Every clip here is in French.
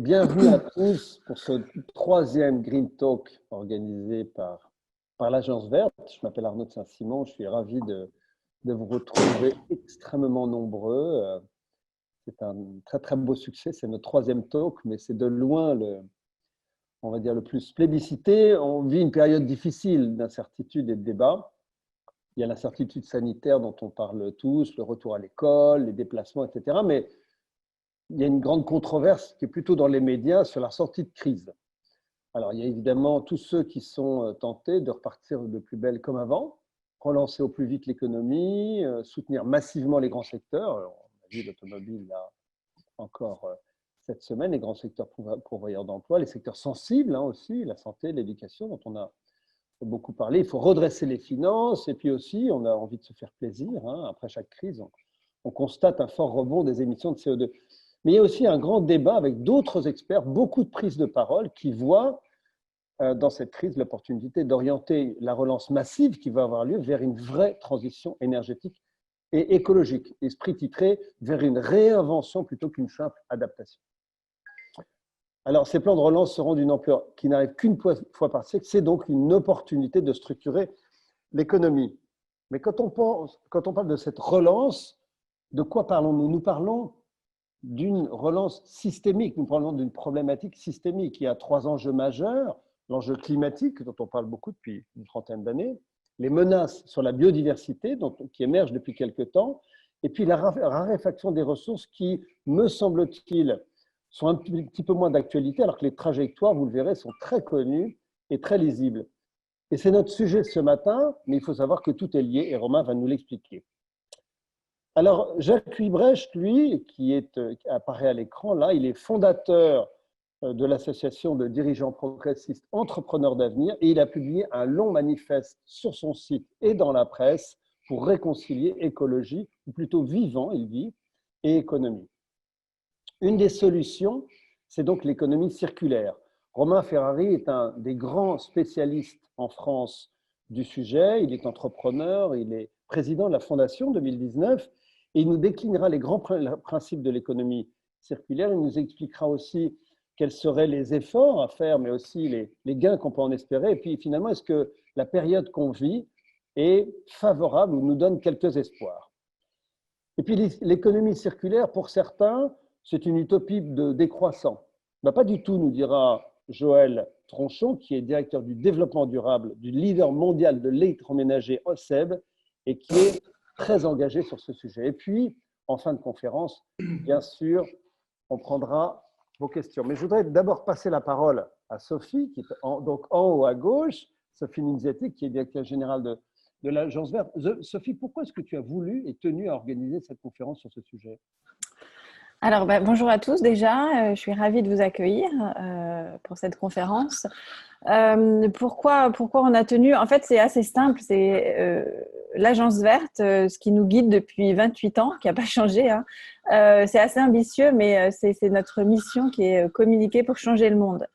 bienvenue à tous pour ce troisième Green Talk organisé par l'Agence Verte. Je m'appelle Arnaud de Saint-Simon, je suis ravi de vous retrouver extrêmement nombreux. C'est un très très beau succès, c'est notre troisième talk, mais c'est de loin on va dire le plus plébiscité. On vit une période difficile d'incertitude et de débat. Il y a l'incertitude sanitaire dont on parle tous, le retour à l'école, les déplacements, etc. Mais il y a une grande controverse qui est plutôt dans les médias sur la sortie de crise. Alors, il y a évidemment tous ceux qui sont tentés de repartir de plus belle comme avant, relancer au plus vite l'économie, soutenir massivement les grands secteurs. On a vu l'automobile là encore cette semaine, les grands secteurs pourvoyeurs d'emploi, les secteurs sensibles aussi, la santé, l'éducation dont on a beaucoup parlé. Il faut redresser les finances et puis aussi, on a envie de se faire plaisir. Après chaque crise, on constate un fort rebond des émissions de CO2. Mais il y a aussi un grand débat avec d'autres experts, beaucoup de prises de parole qui voient dans cette crise l'opportunité d'orienter la relance massive qui va avoir lieu vers une vraie transition énergétique et écologique. Esprit titré vers une réinvention plutôt qu'une simple adaptation. Alors, ces plans de relance seront d'une ampleur qui n'arrive qu'une fois par siècle. C'est donc une opportunité de structurer l'économie. Mais quand on parle de cette relance, de quoi parlons-nous? Nous parlons d'une relance systémique. Nous parlons d'une problématique systémique. Il y a 3 enjeux majeurs. L'enjeu climatique, dont on parle beaucoup depuis une trentaine d'années, les menaces sur la biodiversité qui émergent depuis quelques temps, et puis la raréfaction des ressources qui, me semble-t-il, sont un petit peu moins d'actualité, alors que les trajectoires, vous le verrez, sont très connues et très lisibles. Et c'est notre sujet ce matin, mais il faut savoir que tout est lié, et Romain va nous l'expliquer. Alors, Jacques Huybrecht, lui, qui apparaît à l'écran, là, il est fondateur de l'association de dirigeants progressistes entrepreneurs d'avenir et il a publié un long manifeste sur son site et dans la presse pour réconcilier écologie, ou plutôt vivant, il dit, et économie. Une des solutions, c'est donc l'économie circulaire. Romain Ferrari est un des grands spécialistes en France du sujet. Il est entrepreneur, il est président de la Fondation 2019 et il nous déclinera les grands principes de l'économie circulaire. Il nous expliquera aussi quels seraient les efforts à faire, mais aussi les gains qu'on peut en espérer. Et puis finalement, est-ce que la période qu'on vit est favorable ou nous donne quelques espoirs? Et puis l'économie circulaire, pour certains, c'est une utopie de décroissant. Ben, pas du tout, nous dira Joël Tronchon, qui est directeur du développement durable du leader mondial de l'électroménager OSEB et qui est très engagé sur ce sujet. Et puis, en fin de conférence, bien sûr, on prendra vos questions. Mais je voudrais d'abord passer la parole à Sophie, qui est donc en haut à gauche, Sophie Ninziati, qui est directrice générale de l'Agence Verte. Sophie, pourquoi est-ce que tu as voulu et tenu à organiser cette conférence sur ce sujet? Alors, bonjour à tous déjà, je suis ravie de vous accueillir pour cette conférence. Pourquoi on a tenu? En fait, c'est assez simple, c'est l'Agence Verte, ce qui nous guide depuis 28 ans, qui n'a pas changé. C'est assez ambitieux, mais c'est notre mission qui est communiquer pour changer le monde.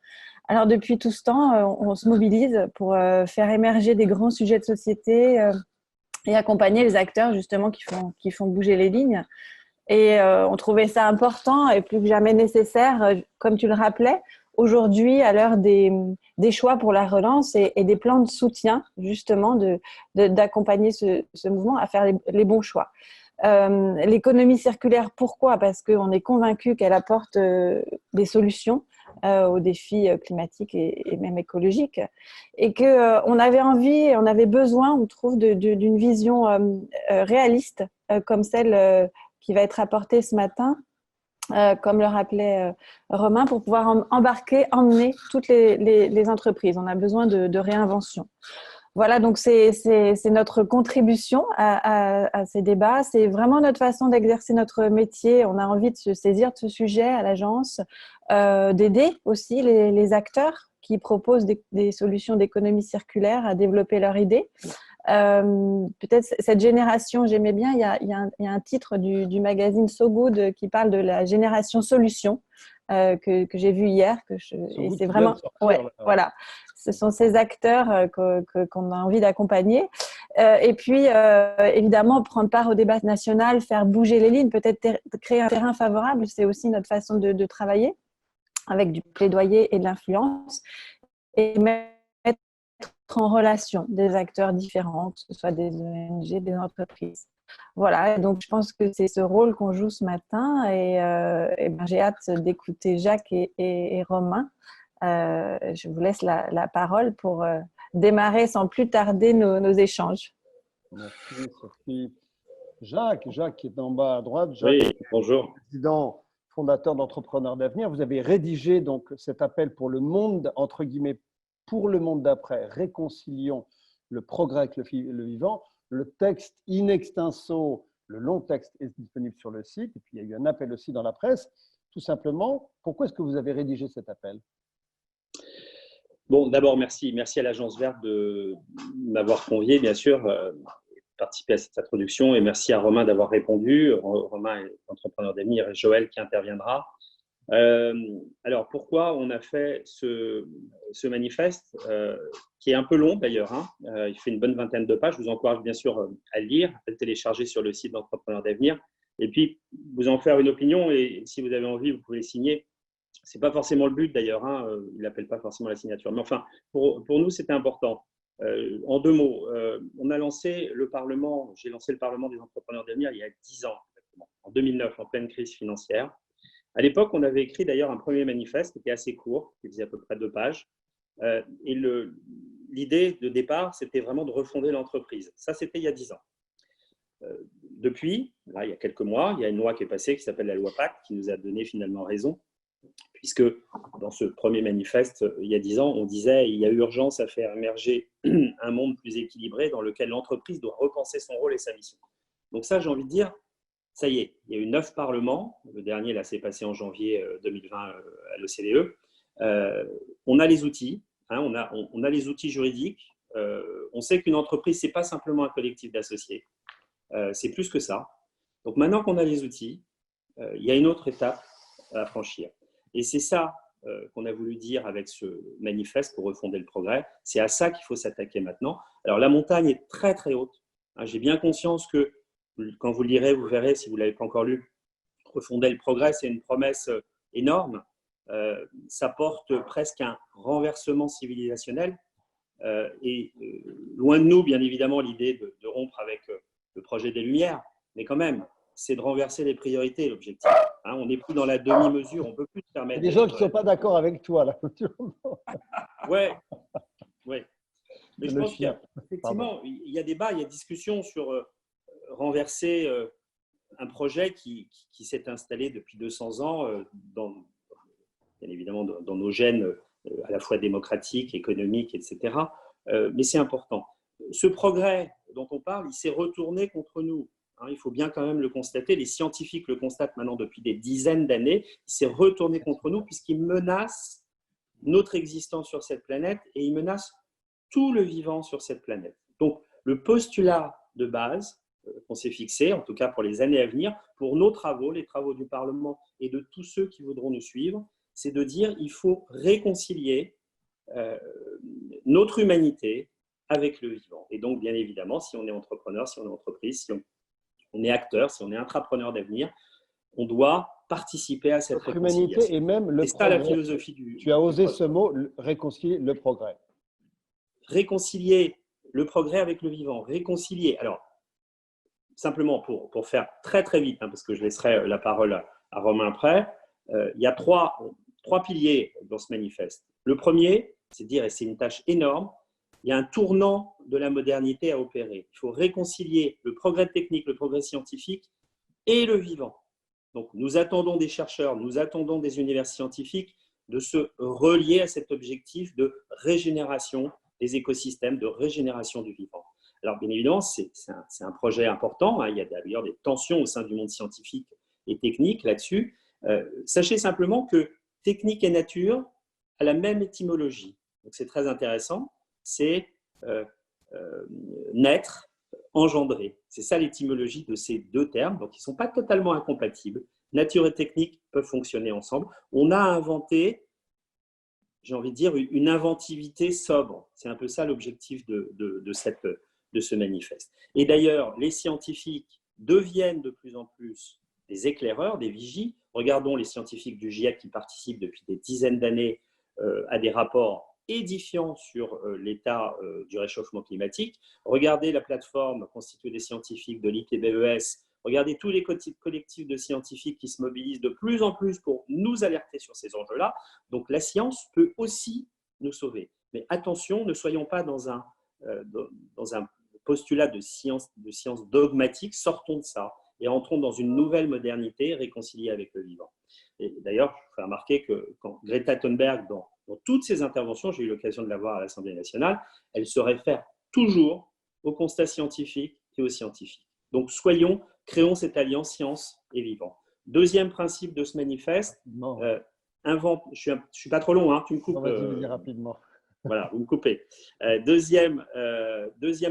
Alors, depuis tout ce temps, on se mobilise pour faire émerger des grands sujets de société et accompagner les acteurs justement qui font bouger les lignes. Et on trouvait ça important et plus que jamais nécessaire, comme tu le rappelais, aujourd'hui, à l'heure des choix pour la relance et des plans de soutien, justement, d'accompagner ce mouvement à faire les bons choix. L'économie circulaire, pourquoi? Parce qu'on est convaincu qu'elle apporte des solutions aux défis climatiques et même écologiques. Et qu'on avait envie, on avait besoin, on trouve, d'une vision réaliste comme celle qui va être apporté ce matin, comme le rappelait Romain, pour pouvoir emmener toutes les entreprises. On a besoin de réinvention. Voilà, donc c'est notre contribution à ces débats. C'est vraiment notre façon d'exercer notre métier. On a envie de se saisir de ce sujet à l'agence, d'aider aussi les acteurs qui proposent des solutions d'économie circulaire à développer leurs idées. Peut-être cette génération, j'aimais bien, il y a un titre du magazine So Good qui parle de la génération solution que j'ai vu hier, et c'est vraiment, voilà, ce sont ces acteurs qu'on a envie d'accompagner. Et puis, évidemment, prendre part au débat national, faire bouger les lignes, peut-être créer un terrain favorable, c'est aussi notre façon de travailler. avec du plaidoyer et de l'influence, et mettre en relation des acteurs différents, que ce soit des ONG, des entreprises. Voilà, donc je pense que c'est ce rôle qu'on joue ce matin et ben, j'ai hâte d'écouter Jacques et Romain. Je vous laisse la parole pour démarrer sans plus tarder nos échanges. Merci Sophie. Jacques qui est en bas à droite, Oui, Jacques, bonjour. président fondateur d'Entrepreneurs d'avenir. Vous avez rédigé donc cet appel pour le monde, entre guillemets, pour le monde d'après, réconcilions le progrès avec le vivant. Le texte in extenso, le long texte est disponible sur le site, et puis il y a eu un appel aussi dans la presse. Tout simplement, pourquoi est-ce que vous avez rédigé cet appel? Bon, d'abord, merci à l'Agence Verte de m'avoir convié, bien sûr, participer à cette introduction, et merci à Romain d'avoir répondu. Romain est entrepreneur d'avenir et Joël qui interviendra. Alors, pourquoi on a fait ce manifeste qui est un peu long d'ailleurs, hein. Il fait une bonne vingtaine de pages. Je vous encourage bien sûr à le lire, à le télécharger sur le site d'Entrepreneurs d'avenir, et puis vous en faire une opinion, et si vous avez envie, vous pouvez le signer. Ce n'est pas forcément le but d'ailleurs, hein. Il n'appelle pas forcément la signature. Mais enfin, pour nous, c'était important. En 2 mots, on a lancé le Parlement, j'ai lancé le Parlement des entrepreneurs d'avenir il y a 10 ans, en 2009, en pleine crise financière. À l'époque, on avait écrit d'ailleurs un premier manifeste qui était assez court, qui faisait à peu près 2 pages. Et l'idée de départ, c'était vraiment de refonder l'entreprise. Ça, c'était il y a 10 ans. Depuis, là, il y a quelques mois, il y a une loi qui est passée qui s'appelle la loi Pacte, qui nous a donné finalement raison, puisque dans ce premier manifeste, il y a 10 ans, on disait qu'il y a urgence à faire émerger un monde plus équilibré dans lequel l'entreprise doit repenser son rôle et sa mission. Donc ça, j'ai envie de dire, ça y est, il y a eu 9 parlements. Le dernier, là, s'est passé en janvier 2020 à l'OCDE. On a les outils, hein, on a les outils juridiques. On sait qu'une entreprise, ce n'est pas simplement un collectif d'associés. C'est plus que ça. Donc maintenant qu'on a les outils, il y a une autre étape à franchir. Et c'est ça qu'on a voulu dire avec ce manifeste pour refonder le progrès. C'est à ça qu'il faut s'attaquer maintenant. Alors la montagne est très très haute. J'ai bien conscience que quand vous le lirez, vous verrez, si vous ne l'avez pas encore lu, refonder le progrès, c'est une promesse énorme. Ça porte presque un renversement civilisationnel. Loin de nous, bien évidemment, l'idée de rompre avec le projet des Lumières, mais quand même, c'est de renverser les priorités, l'objectif. Hein, on n'est plus dans la demi-mesure, on ne peut plus se permettre. Il y a des gens qui ne sont pas d'accord avec toi, là. Ouais. Mais je pense qu'effectivement, il y a débat, il y a discussion sur renverser un projet qui s'est installé depuis 200 ans, bien évidemment dans nos gènes à la fois démocratiques, économiques, etc. Mais c'est important. Ce progrès dont on parle, il s'est retourné contre nous. Il faut bien quand même le constater, les scientifiques le constatent maintenant depuis des dizaines d'années, il s'est retourné contre nous puisqu'il menace notre existence sur cette planète et il menace tout le vivant sur cette planète. Donc, le postulat de base qu'on s'est fixé, en tout cas pour les années à venir, pour nos travaux, les travaux du Parlement et de tous ceux qui voudront nous suivre, c'est de dire qu'il faut réconcilier notre humanité avec le vivant. Et donc, bien évidemment, si on est entrepreneur, si on est entreprise, si on est acteur, si on est intrapreneur d'avenir, on doit participer à cette réconciliation. Humanité et même le progrès. C'est ça la philosophie du. Tu as osé ce mot, réconcilier le progrès. Réconcilier le progrès avec le vivant. Réconcilier. Alors, simplement pour faire très très vite, parce que je laisserai la parole à Romain après, il y a trois piliers dans ce manifeste. Le premier, c'est de dire, et c'est une tâche énorme, il y a un tournant de la modernité à opérer. Il faut réconcilier le progrès technique, le progrès scientifique et le vivant. Donc, nous attendons des chercheurs, nous attendons des univers scientifiques de se relier à cet objectif de régénération des écosystèmes, de régénération du vivant. Alors, bien évidemment, c'est un projet important. Il y a d'ailleurs des tensions au sein du monde scientifique et technique là-dessus. Sachez simplement que technique et nature a la même étymologie. Donc, c'est très intéressant. C'est naître, engendrer. C'est ça l'étymologie de ces 2 termes. Donc, ils ne sont pas totalement incompatibles. Nature et technique peuvent fonctionner ensemble. On a inventé, j'ai envie de dire, une inventivité sobre. C'est un peu ça l'objectif de ce manifeste. Et d'ailleurs, les scientifiques deviennent de plus en plus des éclaireurs, des vigies. Regardons les scientifiques du GIEC qui participent depuis des dizaines d'années à des rapports édifiants sur l'état du réchauffement climatique. Regardez la plateforme constituée des scientifiques de l'IPBES. Regardez tous les collectifs de scientifiques qui se mobilisent de plus en plus pour nous alerter sur ces enjeux-là. Donc la science peut aussi nous sauver. Mais attention, ne soyons pas dans un postulat de science dogmatique, sortons de ça et entrons dans une nouvelle modernité réconciliée avec le vivant. Et d'ailleurs, je fais remarquer que quand Greta Thunberg, dans toutes ses interventions, j'ai eu l'occasion de la voir à l'Assemblée nationale, elle se réfère toujours aux constats scientifiques et aux scientifiques. Donc créons cette alliance science et vivant. Deuxième principe de ce manifeste, je suis pas trop long, hein, tu me coupes. On va dire rapidement. Voilà, vous me coupez. Deuxième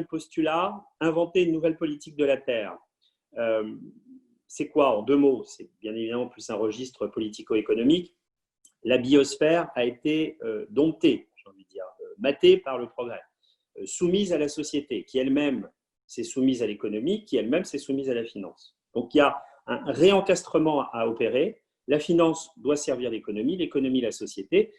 postulat, inventer une nouvelle politique de la Terre. C'est quoi en 2 mots? C'est bien évidemment plus un registre politico-économique. La biosphère a été domptée, j'ai envie de dire, matée par le progrès, soumise à la société, qui elle-même s'est soumise à l'économie, qui elle-même s'est soumise à la finance. Donc il y a un réencastrement à opérer. La finance doit servir l'économie, l'économie la société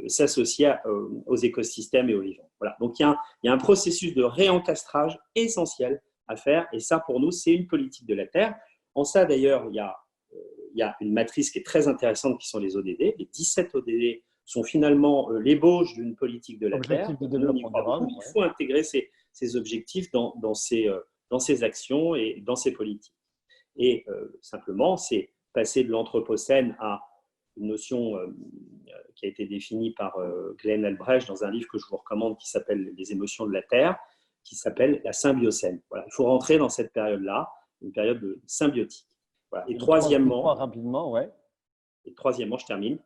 s'associe aux écosystèmes et aux vivants. Voilà. Donc il y a un processus de réencastrage essentiel à faire, et ça pour nous c'est une politique de la Terre. En ça d'ailleurs il y a une matrice qui est très intéressante qui sont les ODD. Les 17 ODD sont finalement l'ébauche d'une politique de la Terre. De développement durable, il faut intégrer ces objectifs dans ces actions et dans ces politiques. Et simplement, c'est passer de l'anthropocène à une notion qui a été définie par Glenn Albrecht dans un livre que je vous recommande qui s'appelle « Les émotions de la Terre », qui s'appelle la symbiocène. Voilà, il faut rentrer dans cette période-là, une période symbiotique. Voilà. Et troisièmement, rapidement, ouais. Et troisièmement, je termine.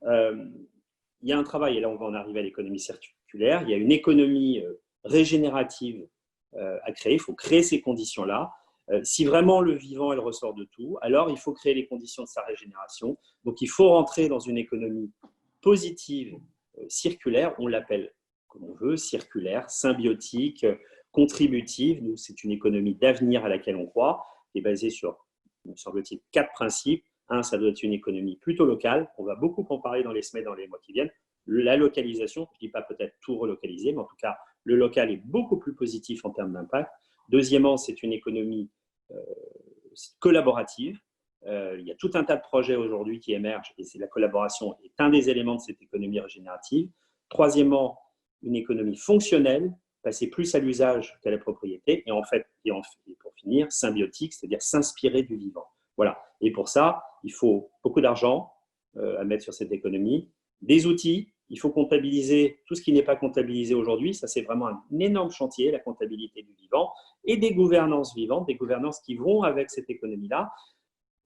Il y a un travail, et là on va en arriver à l'économie circulaire, il y a une économie régénérative à créer, il faut créer ces conditions-là. Si vraiment le vivant est le ressort de tout, alors il faut créer les conditions de sa régénération. Donc il faut rentrer dans une économie positive, circulaire, on l'appelle comme on veut, circulaire, symbiotique, contributive. Nous, c'est une économie d'avenir à laquelle on croit, qui est basée sur, me semble-t-il, 4 principes. Un, ça doit être une économie plutôt locale. On va beaucoup en parler dans les semaines, dans les mois qui viennent. La localisation, je ne dis pas peut-être tout relocaliser, mais en tout cas, le local est beaucoup plus positif en termes d'impact. Deuxièmement, c'est une économie collaborative. Il y a tout un tas de projets aujourd'hui qui émergent et la collaboration est un des éléments de cette économie régénérative. Troisièmement, une économie fonctionnelle, passer plus à l'usage qu'à la propriété. Et pour finir, symbiotique, c'est-à-dire s'inspirer du vivant. Voilà. Et pour ça, il faut beaucoup d'argent à mettre sur cette économie, des outils. Il faut comptabiliser tout ce qui n'est pas comptabilisé aujourd'hui. Ça, c'est vraiment un énorme chantier, la comptabilité du vivant, et des gouvernances vivantes, des gouvernances qui vont avec cette économie-là,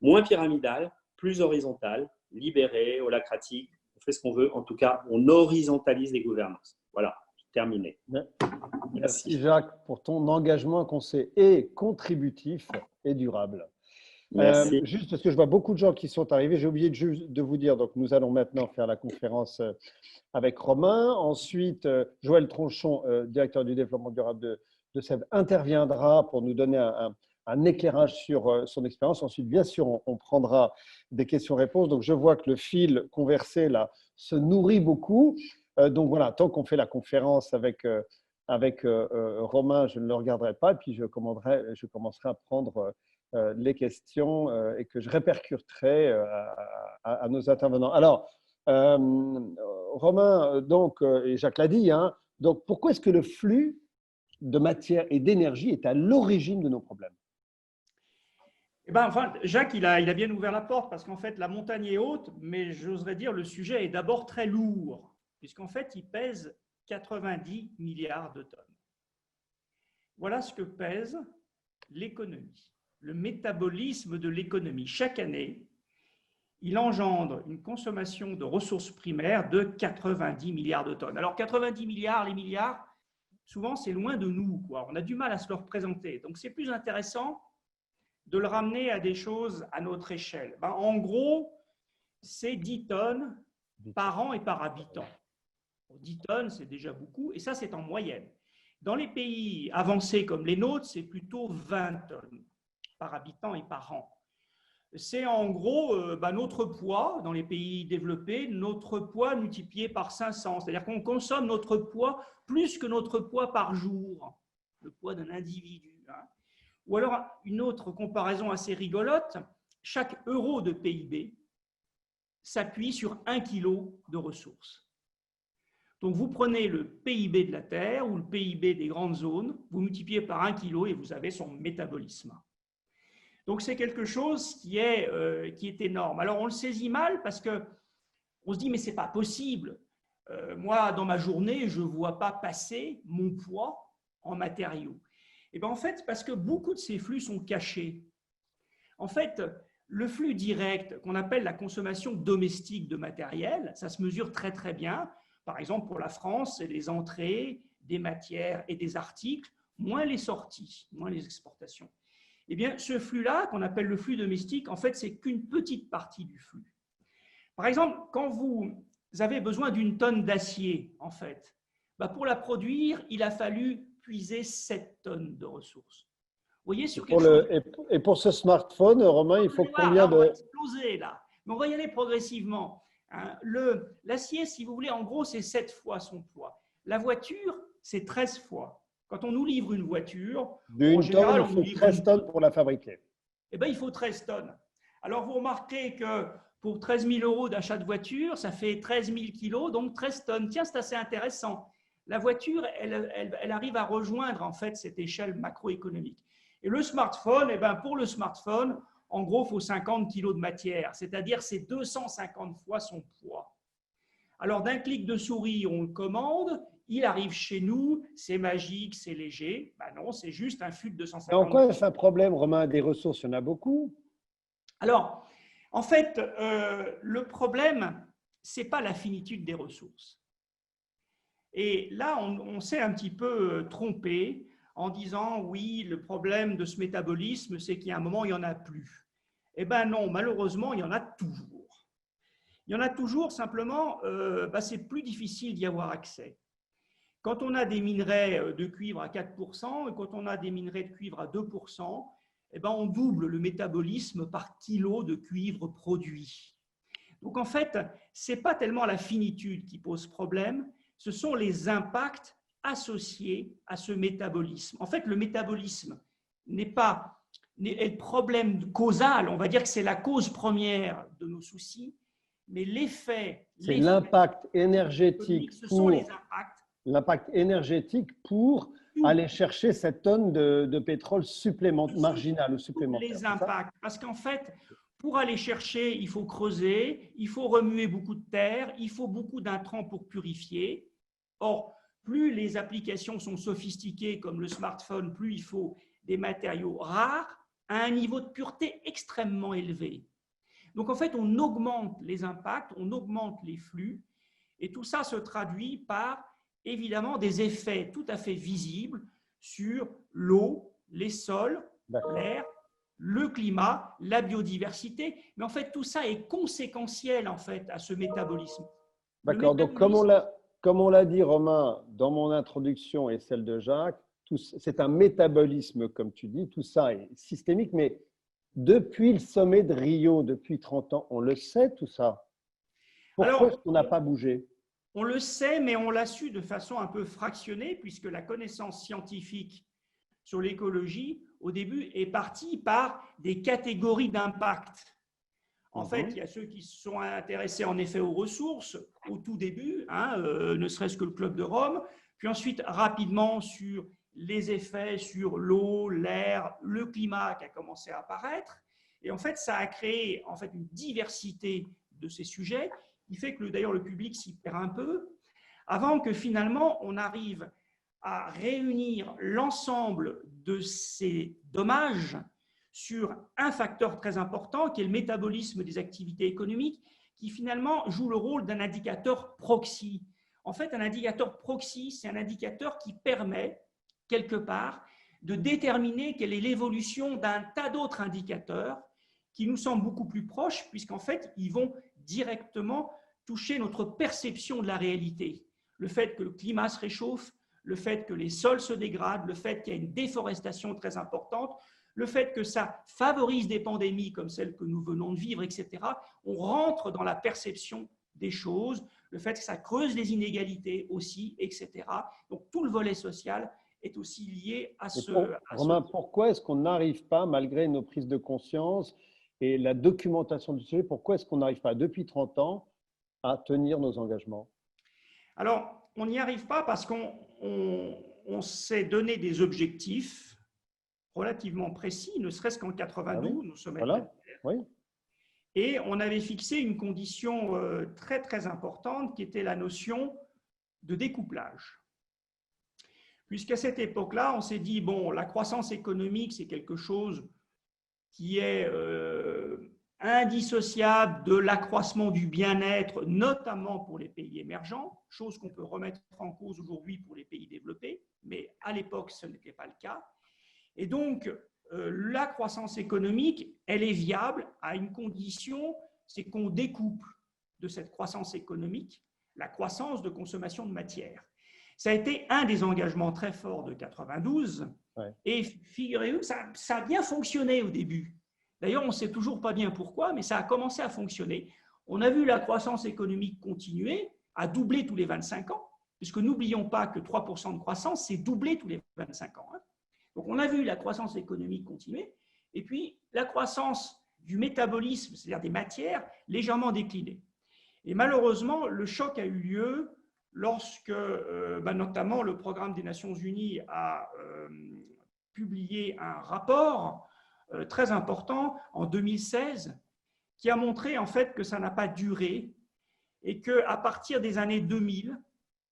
moins pyramidale, plus horizontale, libérée, holacratique. On fait ce qu'on veut. En tout cas, on horizontalise les gouvernances. Voilà, terminé. Merci Jacques pour ton engagement qu'on sait et contributif et durable. Juste parce que je vois beaucoup de gens qui sont arrivés, j'ai oublié de vous dire, donc nous allons maintenant faire la conférence avec Romain. Ensuite, Joël Tronchon, directeur du développement durable de SEB, interviendra pour nous donner un éclairage sur son expérience. Ensuite, bien sûr, on prendra des questions-réponses. Donc, je vois que le fil conversé là se nourrit beaucoup. Donc voilà, tant qu'on fait la conférence avec Romain, je ne le regarderai pas, et puis je commencerai à prendre les questions et que je répercuterai à nos intervenants. Alors, Romain, donc, et Jacques l'a dit, hein, donc pourquoi est-ce que le flux de matière et d'énergie est à l'origine de nos problèmes? Eh ben, enfin, Jacques, il a bien ouvert la porte parce qu'en fait, la montagne est haute, mais j'oserais dire le sujet est d'abord très lourd, puisqu'en fait, il pèse 90 milliards de tonnes. Voilà ce que pèse l'économie, le métabolisme de l'économie. Chaque année, il engendre une consommation de ressources primaires de 90 milliards de tonnes. Alors, 90 milliards, les milliards, souvent, c'est loin de nous, quoi. On a du mal à se le représenter. Donc, c'est plus intéressant de le ramener à des choses à notre échelle. Ben, en gros, c'est 10 tonnes par an et par habitant. 10 tonnes, c'est déjà beaucoup, et ça, c'est en moyenne. Dans les pays avancés comme les nôtres, c'est plutôt 20 tonnes par habitant et par an. c'est en gros notre poids dans les pays développés, notre poids multiplié par 500. C'est-à-dire qu'on consomme notre poids plus que notre poids par jour, le poids d'un individu. Hein. Ou alors, une autre comparaison assez rigolote, chaque euro de PIB s'appuie sur 1 kg de ressources. Donc, vous prenez le PIB de la Terre ou le PIB des grandes zones, vous multipliez par 1 kg et vous avez son métabolisme. Donc, c'est quelque chose qui est énorme. Alors, on le saisit mal parce qu'on se dit, mais ce n'est pas possible. Moi, dans ma journée, je ne vois pas passer mon poids en matériaux. Et bien, en fait, parce que beaucoup de ces flux sont cachés. En fait, le flux direct, qu'on appelle la consommation domestique de matériel, ça se mesure très, très bien. Par exemple, pour la France, c'est les entrées, des matières et des articles, moins les sorties, moins les exportations. Eh bien, ce flux-là, qu'on appelle le flux domestique, en fait, c'est qu'une petite partie du flux. Par exemple, quand vous avez besoin d'une tonne d'acier, en fait, pour la produire, il a fallu puiser 7 tonnes de ressources. Vous voyez, sur quelque chose... Et pour ce smartphone, Romain, il faut combien de... On va exploser là. Mais on va y aller progressivement. Hein. L'acier, si vous voulez, en gros, c'est 7 fois son poids. La voiture, c'est 13 fois. Quand on nous livre une voiture, en général, il faut 13 tonnes pour la fabriquer. Eh bien, il faut 13 tonnes. Alors, vous remarquez que pour 13 000 € d'achat de voiture, ça fait 13 000 kilos, donc 13 tonnes. Tiens, c'est assez intéressant. La voiture, elle arrive à rejoindre en fait cette échelle macroéconomique. Et le smartphone, eh bien, pour le smartphone, en gros, il faut 50 kilos de matière, c'est-à-dire c'est 250 fois son poids. Alors, d'un clic de souris, on le commande, il arrive chez nous, c'est magique, c'est léger. Ben non, c'est juste un flux de 250. Mais en quoi est-ce un problème, Romain? Des ressources, il y en a beaucoup. Alors, en fait, le problème, ce n'est pas la finitude des ressources. Et là, on s'est un petit peu trompé en disant, oui, le problème de ce métabolisme, c'est qu'il y a un moment, il n'y en a plus. Eh bien non, malheureusement, il y en a toujours. Il y en a toujours, simplement, c'est plus difficile d'y avoir accès. Quand on a des minerais de cuivre à 4% et quand on a des minerais de cuivre à 2%, eh ben on double le métabolisme par kilo de cuivre produit. Donc en fait, ce n'est pas tellement la finitude qui pose problème, ce sont les impacts associés à ce métabolisme. En fait, le métabolisme n'est pas le problème causal, on va dire que c'est la cause première de nos soucis, mais l'effet… C'est l'impact énergétique ce sont les impacts. L'impact énergétique pour aller chercher cette tonne de pétrole marginal ou supplémentaire. Les impacts, parce qu'en fait, pour aller chercher, il faut creuser, il faut remuer beaucoup de terre, il faut beaucoup d'intrants pour purifier. Or, plus les applications sont sophistiquées comme le smartphone, plus il faut des matériaux rares à un niveau de pureté extrêmement élevé. Donc, en fait, on augmente les impacts, on augmente les flux, et tout ça se traduit par, évidemment, des effets tout à fait visibles sur l'eau, les sols, l'air, le climat, la biodiversité. Mais en fait, tout ça est conséquentiel en fait, à ce métabolisme. D'accord. Donc, comme on l'a dit, Romain, dans mon introduction et celle de Jacques, c'est un métabolisme, comme tu dis. Tout ça est systémique, mais depuis le sommet de Rio, depuis 30 ans, on le sait tout ça. Pourquoi est-ce qu'on n'a pas bougé? On le sait, mais on l'a su de façon un peu fractionnée, puisque la connaissance scientifique sur l'écologie, au début, est partie par des catégories d'impact. En fait, il y a ceux qui se sont intéressés en effet aux ressources au tout début, ne serait-ce que le Club de Rome, puis ensuite rapidement sur les effets sur l'eau, l'air, le climat qui a commencé à apparaître. Et en fait, ça a créé en fait, une diversité de ces sujets qui fait que d'ailleurs le public s'y perd un peu, avant que finalement on arrive à réunir l'ensemble de ces dommages sur un facteur très important qui est le métabolisme des activités économiques qui finalement joue le rôle d'un indicateur proxy. En fait, un indicateur proxy, c'est un indicateur qui permet, quelque part, de déterminer quelle est l'évolution d'un tas d'autres indicateurs qui nous semblent beaucoup plus proches puisqu'en fait, ils vont directement toucher notre perception de la réalité. Le fait que le climat se réchauffe, le fait que les sols se dégradent, le fait qu'il y a une déforestation très importante, le fait que ça favorise des pandémies comme celle que nous venons de vivre, etc., on rentre dans la perception des choses, le fait que ça creuse les inégalités aussi, etc. Donc tout le volet social est aussi lié à ce… Romain, pourquoi est-ce qu'on n'arrive pas, malgré nos prises de conscience et la documentation du sujet, pourquoi est-ce qu'on n'arrive pas, depuis 30 ans, à tenir nos engagements? Alors, on n'y arrive pas parce qu'on s'est donné des objectifs relativement précis, ne serait-ce qu'en 92, nous sommes voilà. Oui. Et on avait fixé une condition très, très importante qui était la notion de découplage. Puisqu'à cette époque-là, on s'est dit, bon, la croissance économique, c'est quelque chose qui est indissociable de l'accroissement du bien-être, notamment pour les pays émergents, chose qu'on peut remettre en cause aujourd'hui pour les pays développés, mais à l'époque, ce n'était pas le cas. Et donc, la croissance économique, elle est viable à une condition, c'est qu'on découple de cette croissance économique la croissance de consommation de matière. Ça a été un des engagements très forts de 92, ouais. Et figurez-vous, ça a bien fonctionné au début. D'ailleurs, on ne sait toujours pas bien pourquoi, mais ça a commencé à fonctionner. On a vu la croissance économique continuer à doubler tous les 25 ans, puisque n'oublions pas que 3% de croissance, c'est doubler tous les 25 ans. Hein. Donc, on a vu la croissance économique continuer, et puis la croissance du métabolisme, c'est-à-dire des matières, légèrement décliner. Et malheureusement, le choc a eu lieu lorsque, notamment, le Programme des Nations Unies a publié un rapport très important en 2016 qui a montré en fait que ça n'a pas duré et qu'à partir des années 2000,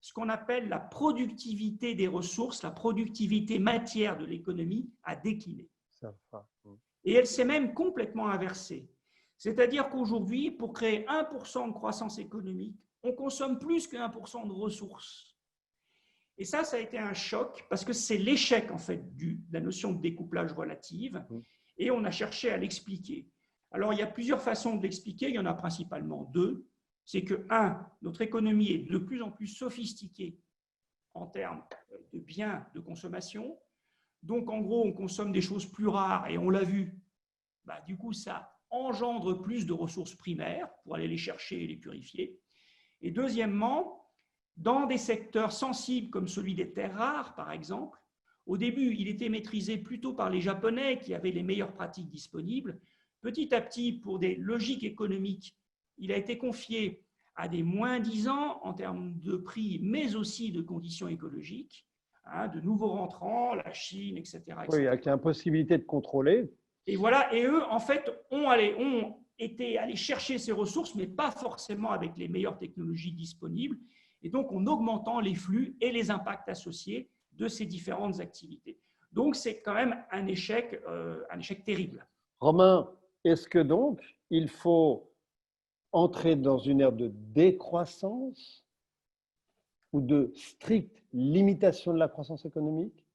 ce qu'on appelle la productivité des ressources, la productivité matière de l'économie a décliné. Et elle s'est même complètement inversée. C'est-à-dire qu'aujourd'hui, pour créer 1% de croissance économique, on consomme plus que 1% de ressources. Et ça a été un choc parce que c'est l'échec en fait de la notion de découplage relative et on a cherché à l'expliquer. Alors, il y a plusieurs façons de l'expliquer, il y en a principalement deux. C'est que, notre économie est de plus en plus sophistiquée en termes de biens de consommation. Donc, en gros, on consomme des choses plus rares et on l'a vu. Du coup, ça engendre plus de ressources primaires pour aller les chercher et les purifier. Et deuxièmement, dans des secteurs sensibles comme celui des terres rares, par exemple, au début, il était maîtrisé plutôt par les Japonais qui avaient les meilleures pratiques disponibles. Petit à petit, pour des logiques économiques, il a été confié à des moins-disants en termes de prix, mais aussi de conditions écologiques, de nouveaux rentrants, la Chine, etc. Oui, avec l'impossibilité de contrôler. Et voilà, et eux, en fait, ont été allés chercher ces ressources, mais pas forcément avec les meilleures technologies disponibles, et donc en augmentant les flux et les impacts associés de ces différentes activités. Donc, c'est quand même un échec terrible. Romain, est-ce que donc il faut entrer dans une ère de décroissance ou de stricte limitation de la croissance économique?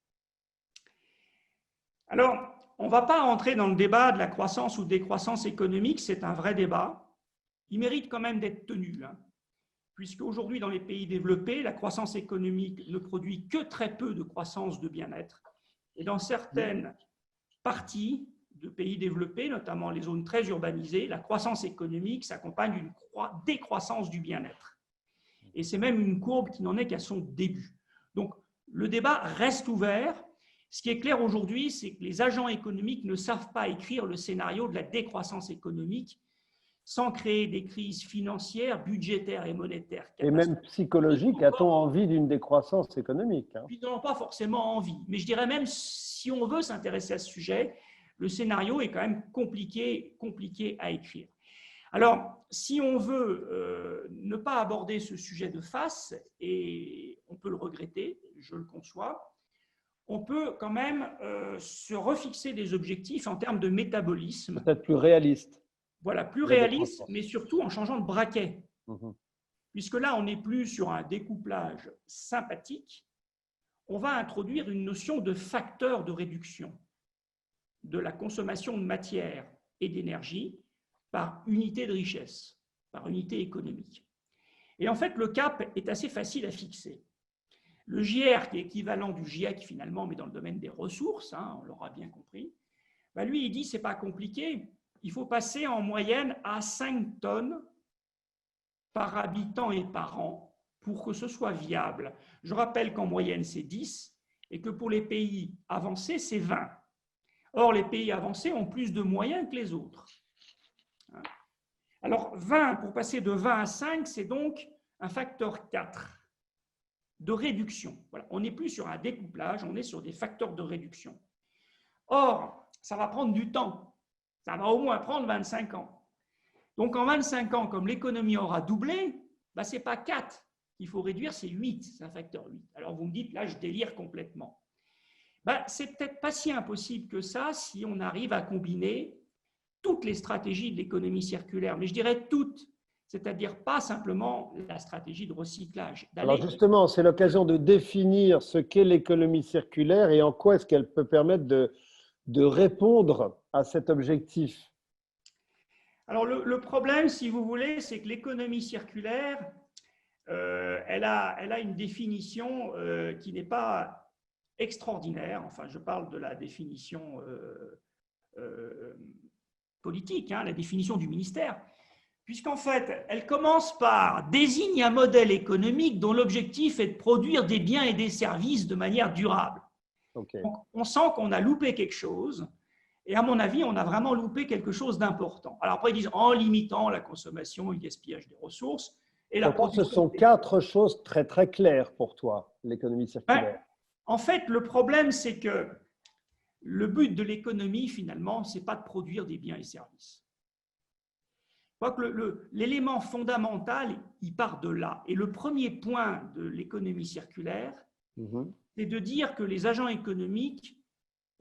Alors, on ne va pas entrer dans le débat de la croissance ou décroissance économique, c'est un vrai débat. Il mérite quand même d'être tenu, puisque aujourd'hui, dans les pays développés, la croissance économique ne produit que très peu de croissance de bien-être. Et dans certaines parties de pays développés, notamment les zones très urbanisées, la croissance économique s'accompagne d'une décroissance du bien-être. Et c'est même une courbe qui n'en est qu'à son début. Donc, le débat reste ouvert. Ce qui est clair aujourd'hui, c'est que les agents économiques ne savent pas écrire le scénario de la décroissance économique sans créer des crises financières, budgétaires et monétaires. Et même psychologiques, a-t-on envie d'une décroissance économique? Ils n'en ont pas forcément envie. Mais je dirais même, si on veut s'intéresser à ce sujet, le scénario est quand même compliqué à écrire. Alors, si on veut ne pas aborder ce sujet de face, et on peut le regretter, je le conçois, on peut quand même se refixer des objectifs en termes de métabolisme. Peut-être plus réaliste. Voilà, plus réaliste, mais surtout en changeant de braquet. Puisque là, on n'est plus sur un découplage sympathique, on va introduire une notion de facteur de réduction de la consommation de matière et d'énergie par unité de richesse, par unité économique. Et en fait, le cap est assez facile à fixer. Le JR, qui est équivalent du GIEC finalement, mais dans le domaine des ressources, on l'aura bien compris, Ben lui, il dit, ce n'est pas compliqué. Il faut passer en moyenne à 5 tonnes par habitant et par an pour que ce soit viable. Je rappelle qu'en moyenne, c'est 10 et que pour les pays avancés, c'est 20. Or, les pays avancés ont plus de moyens que les autres. Alors, 20, pour passer de 20 à 5, c'est donc un facteur 4 de réduction. Voilà. On n'est plus sur un découplage, on est sur des facteurs de réduction. Or, ça va prendre du temps. Ça va au moins prendre 25 ans. Donc, en 25 ans, comme l'économie aura doublé, ben, ce n'est pas 4 qu'il faut réduire, c'est 8, c'est un facteur 8. Alors, vous me dites, là, je délire complètement. Ben, c'est peut-être pas si impossible que ça si on arrive à combiner toutes les stratégies de l'économie circulaire, mais je dirais toutes, c'est-à-dire pas simplement la stratégie de recyclage. Alors justement, c'est l'occasion de définir ce qu'est l'économie circulaire et en quoi est-ce qu'elle peut permettre de répondre à cet objectif. Alors le problème, si vous voulez, c'est que l'économie circulaire, elle a une définition qui n'est pas extraordinaire. Enfin, je parle de la définition politique, hein, la définition du ministère, puisqu'en fait, elle commence par désigne un modèle économique dont l'objectif est de produire des biens et des services de manière durable. Okay. Donc, on sent qu'on a loupé quelque chose, et à mon avis, on a vraiment loupé quelque chose d'important. Alors après, ils disent en limitant la consommation et le gaspillage des ressources. Et la production. Ce sont 4 choses très très claires pour toi, l'économie circulaire. En fait, le problème, c'est que le but de l'économie, finalement, ce n'est pas de produire des biens et services. Je crois que l'élément fondamental, il part de là. Et le premier point de l'économie circulaire, c'est de dire que les agents économiques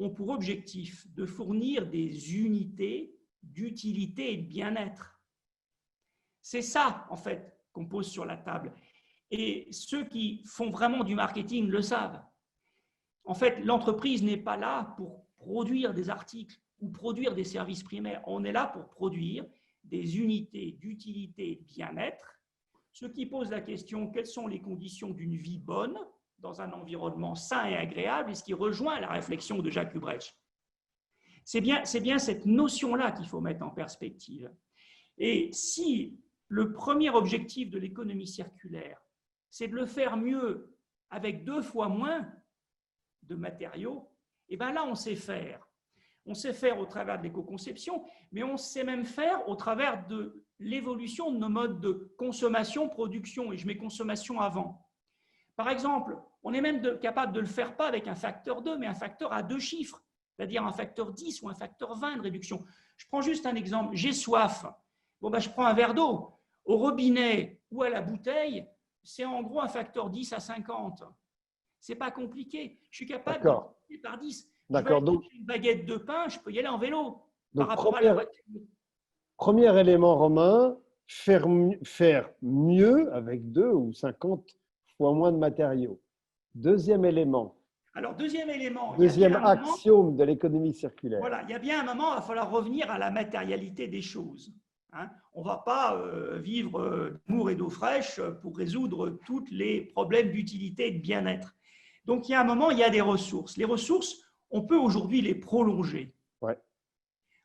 ont pour objectif de fournir des unités d'utilité et de bien-être. C'est ça, en fait, qu'on pose sur la table. Et ceux qui font vraiment du marketing le savent. En fait, l'entreprise n'est pas là pour produire des articles ou produire des services primaires. On est là pour produire des unités d'utilité et de bien-être, ce qui pose la question, quelles sont les conditions d'une vie bonne dans un environnement sain et agréable, et ce qui rejoint la réflexion de Jacques Hubrecht. C'est bien cette notion-là qu'il faut mettre en perspective. Et si le premier objectif de l'économie circulaire, c'est de le faire mieux avec 2 fois moins de matériaux, et bien là, on sait faire. On sait faire au travers de l'éco-conception, mais on sait même faire au travers de l'évolution de nos modes de consommation, production, et je mets consommation avant. Par exemple, on est même capable de le faire pas avec un facteur 2, mais un facteur à 2 chiffres, c'est-à-dire un facteur 10 ou un facteur 20 de réduction. Je prends juste un exemple, j'ai soif. Bon, ben, je prends un verre d'eau. Au robinet ou à la bouteille, c'est en gros un facteur 10 à 50. Ce n'est pas compliqué. Je suis capable de multiplier par 10. D'accord. Donc, une baguette de pain, je peux y aller en vélo. Donc, par rapport à la voiture. Premier élément, Romain, faire mieux avec 2 ou 50 fois moins de matériaux. Deuxième élément. Alors, deuxième élément. Deuxième axiome de l'économie circulaire. Voilà, il y a bien un moment, il va falloir revenir à la matérialité des choses. Hein. On ne va pas vivre d'amour et d'eau fraîche pour résoudre tous les problèmes d'utilité et de bien-être. Donc, il y a un moment, il y a des ressources. Les ressources, on peut aujourd'hui les prolonger. Ouais.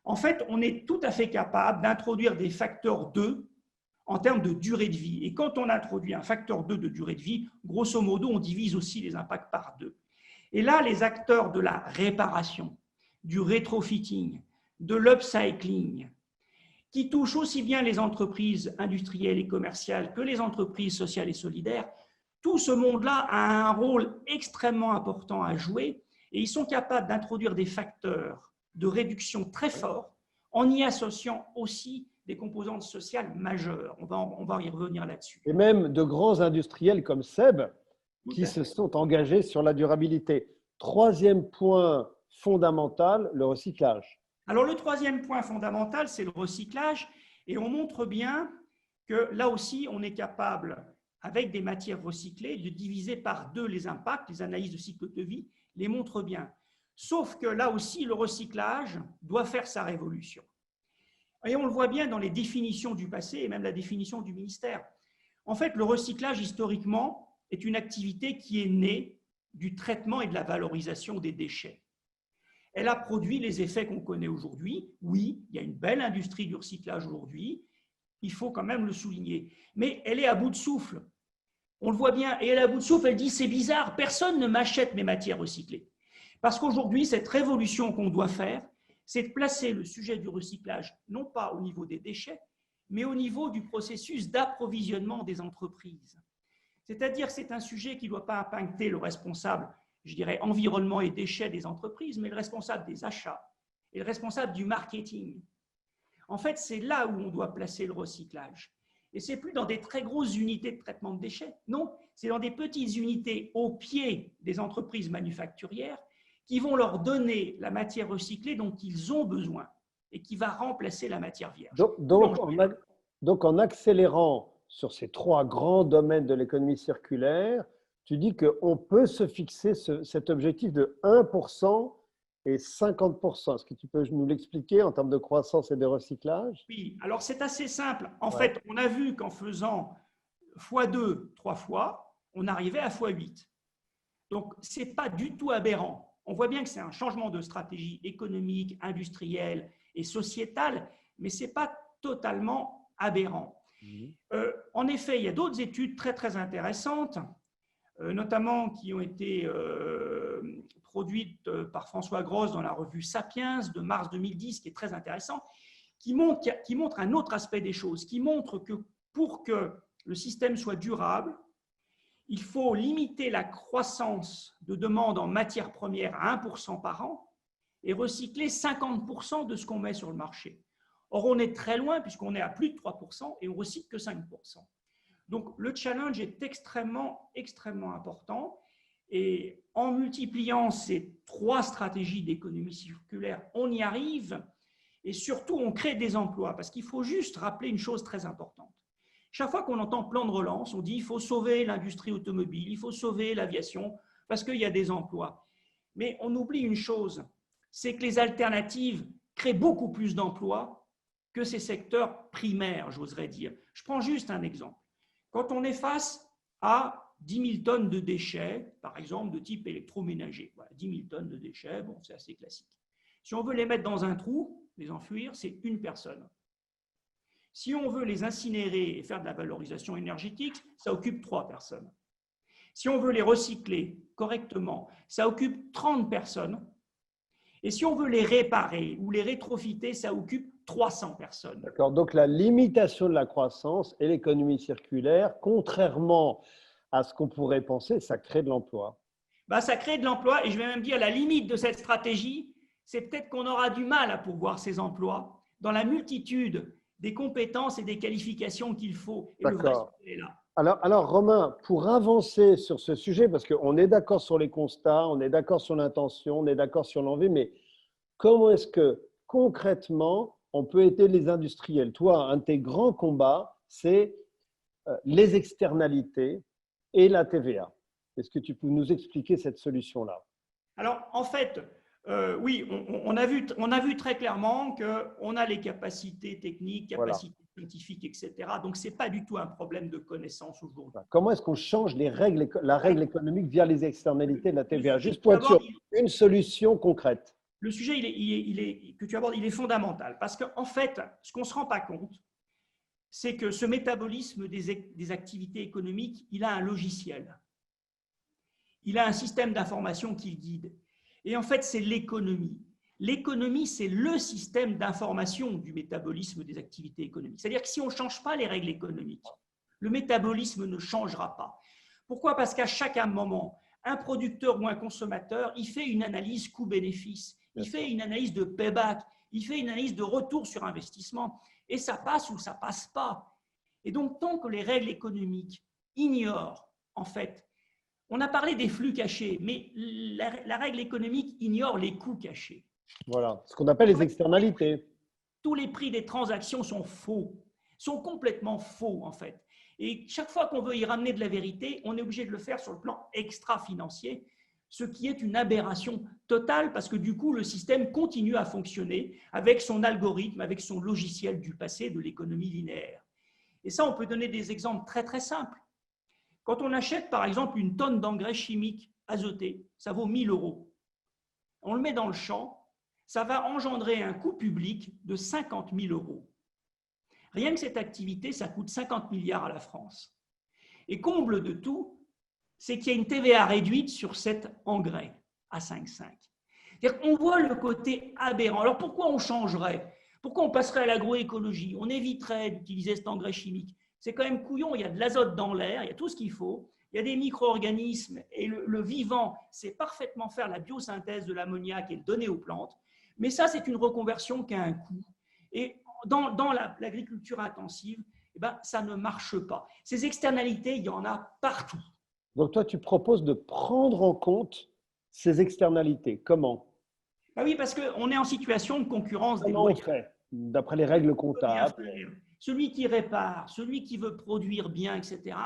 En fait, on est tout à fait capable d'introduire des facteurs 2 en termes de durée de vie. Et quand on introduit un facteur 2 de durée de vie, grosso modo, on divise aussi les impacts par 2. Et là, les acteurs de la réparation, du rétrofitting, de l'upcycling, qui touchent aussi bien les entreprises industrielles et commerciales que les entreprises sociales et solidaires, tout ce monde-là a un rôle extrêmement important à jouer et ils sont capables d'introduire des facteurs de réduction très forts en y associant aussi des composantes sociales majeures. On va y revenir là-dessus. Et même de grands industriels comme Seb qui se sont engagés sur la durabilité. Troisième point fondamental, le recyclage. Alors, le troisième point fondamental, c'est le recyclage. Et on montre bien que là aussi, on est capable, avec des matières recyclées, de diviser par 2 les impacts. Les analyses de cycle de vie les montrent bien. Sauf que là aussi, le recyclage doit faire sa révolution. Et on le voit bien dans les définitions du passé et même la définition du ministère. En fait, le recyclage, historiquement, est une activité qui est née du traitement et de la valorisation des déchets. elle a produit les effets qu'on connaît aujourd'hui. Oui, il y a une belle industrie du recyclage aujourd'hui, il faut quand même le souligner. Mais elle est à bout de souffle. On le voit bien, et elle est à bout de souffle, elle dit c'est bizarre, personne ne m'achète mes matières recyclées. Parce qu'aujourd'hui, cette révolution qu'on doit faire, c'est de placer le sujet du recyclage, non pas au niveau des déchets, mais au niveau du processus d'approvisionnement des entreprises. C'est-à-dire que c'est un sujet qui ne doit pas impacter le responsable, je dirais, environnement et déchets des entreprises, mais le responsable des achats et le responsable du marketing. En fait, c'est là où on doit placer le recyclage. Et ce n'est plus dans des très grosses unités de traitement de déchets, non, c'est dans des petites unités au pied des entreprises manufacturières qui vont leur donner la matière recyclée dont ils ont besoin et qui va remplacer la matière vierge. Donc en accélérant sur ces 3 grands domaines de l'économie circulaire, tu dis qu'on peut se fixer cet objectif de 1% et 50%. Est-ce que tu peux nous l'expliquer en termes de croissance et de recyclage? Oui, alors c'est assez simple. En fait, on a vu qu'en faisant x2 3 fois, on arrivait à x8. Donc, ce n'est pas du tout aberrant. On voit bien que c'est un changement de stratégie économique, industrielle et sociétale, mais ce n'est pas totalement aberrant. En effet, il y a d'autres études très, très intéressantes, notamment qui ont été produites par François Gross dans la revue Sapiens de mars 2010, qui est très intéressant, qui montre un autre aspect des choses, qui montre que pour que le système soit durable, il faut limiter la croissance de demande en matières premières à 1% par an et recycler 50% de ce qu'on met sur le marché. Or, on est très loin puisqu'on est à plus de 3% et on ne recycle que 5%. Donc, le challenge est extrêmement, extrêmement important. Et en multipliant ces 3 stratégies d'économie circulaire, on y arrive et surtout, on crée des emplois. Parce qu'il faut juste rappeler une chose très importante. Chaque fois qu'on entend plan de relance, on dit qu'il faut sauver l'industrie automobile, il faut sauver l'aviation parce qu'il y a des emplois. Mais on oublie une chose, c'est que les alternatives créent beaucoup plus d'emplois que ces secteurs primaires, j'oserais dire. Je prends juste un exemple. Quand on est face à 10 000 tonnes de déchets, par exemple de type électroménager, voilà, 10 000 tonnes de déchets, bon, c'est assez classique. Si on veut les mettre dans un trou, les enfuir, c'est une personne. Si on veut les incinérer et faire de la valorisation énergétique, ça occupe 3 personnes. Si on veut les recycler correctement, ça occupe 30 personnes. Et si on veut les réparer ou les rétrofiter, ça occupe 300 personnes. D'accord. Donc la limitation de la croissance et l'économie circulaire, contrairement à ce qu'on pourrait penser, ça crée de l'emploi. Ça crée de l'emploi et je vais même dire à la limite de cette stratégie, c'est peut-être qu'on aura du mal à pourvoir ces emplois dans la multitude des compétences et des qualifications qu'il faut. Et le vrai sujet est là. Alors, Romain, pour avancer sur ce sujet, parce qu'on est d'accord sur les constats, on est d'accord sur l'intention, on est d'accord sur l'envie, mais comment est-ce que concrètement, on peut aider les industriels? Toi, un de tes grands combats, c'est les externalités et la TVA. Est-ce que tu peux nous expliquer cette solution-là? Alors, en fait, oui, on a vu très clairement qu'on a les capacités techniques, capacités scientifiques, etc. Donc, ce n'est pas du tout un problème de connaissance aujourd'hui. Comment est-ce qu'on change la règle économique via les externalités de la TVA? Juste pour être sûr, une solution concrète. Le sujet que tu abordes, il est fondamental parce qu'en fait, ce qu'on ne se rend pas compte, c'est que ce métabolisme des activités économiques, il a un logiciel. Il a un système d'information qui le guide. Et en fait, c'est l'économie. L'économie, c'est le système d'information du métabolisme des activités économiques. C'est-à-dire que si on ne change pas les règles économiques, le métabolisme ne changera pas. Pourquoi? Parce qu'à chaque moment, un producteur ou un consommateur, il fait une analyse coût-bénéfice, il fait une analyse de payback, il fait une analyse de retour sur investissement, et ça passe ou ça ne passe pas. Et donc, tant que les règles économiques ignorent, en fait, on a parlé des flux cachés, mais la règle économique ignore les coûts cachés. Voilà, ce qu'on appelle les externalités. Tous les prix des transactions sont faux, sont complètement faux en fait. Et chaque fois qu'on veut y ramener de la vérité, on est obligé de le faire sur le plan extra-financier, ce qui est une aberration totale parce que du coup, le système continue à fonctionner avec son algorithme, avec son logiciel du passé de l'économie linéaire. Et ça, on peut donner des exemples très très simples. Quand on achète par exemple une tonne d'engrais chimiques azotés, ça vaut 1 000 €. On le met dans le champ, ça va engendrer un coût public de 50 000 €. Rien que cette activité, ça coûte 50 milliards à la France. Et comble de tout, c'est qu'il y a une TVA réduite sur cet engrais à 5,5. C'est-à-dire qu'on voit le côté aberrant. Alors pourquoi on changerait? Pourquoi on passerait à l'agroécologie? On éviterait d'utiliser cet engrais chimique. C'est quand même couillon, il y a de l'azote dans l'air, il y a tout ce qu'il faut, il y a des micro-organismes et le vivant sait parfaitement faire la biosynthèse de l'ammoniac et le donner aux plantes. Mais ça, c'est une reconversion qui a un coût. Et dans l'agriculture intensive, eh ben, ça ne marche pas. Ces externalités, il y en a partout. Donc toi, tu proposes de prendre en compte ces externalités. Comment? Ben oui, parce qu'on est en situation de concurrence Comment on déloyale. fait? D'après les règles comptables. Celui qui répare, celui qui veut produire bien, etc.,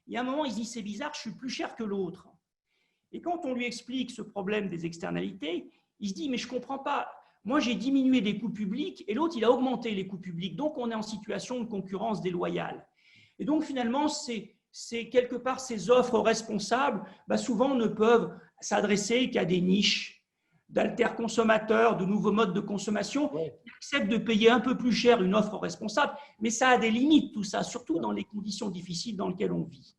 il y a un moment, il se dit, c'est bizarre, je suis plus cher que l'autre. Et quand on lui explique ce problème des externalités, il se dit, mais je ne comprends pas. Moi, j'ai diminué des coûts publics et l'autre, il a augmenté les coûts publics. Donc, on est en situation de concurrence déloyale. Et donc, finalement, c'est quelque part ces offres responsables, souvent ne peuvent s'adresser qu'à des niches d'alter-consommateurs, de nouveaux modes de consommation, qui acceptent de payer un peu plus cher une offre responsable. Mais ça a des limites, tout ça, surtout dans les conditions difficiles dans lesquelles on vit.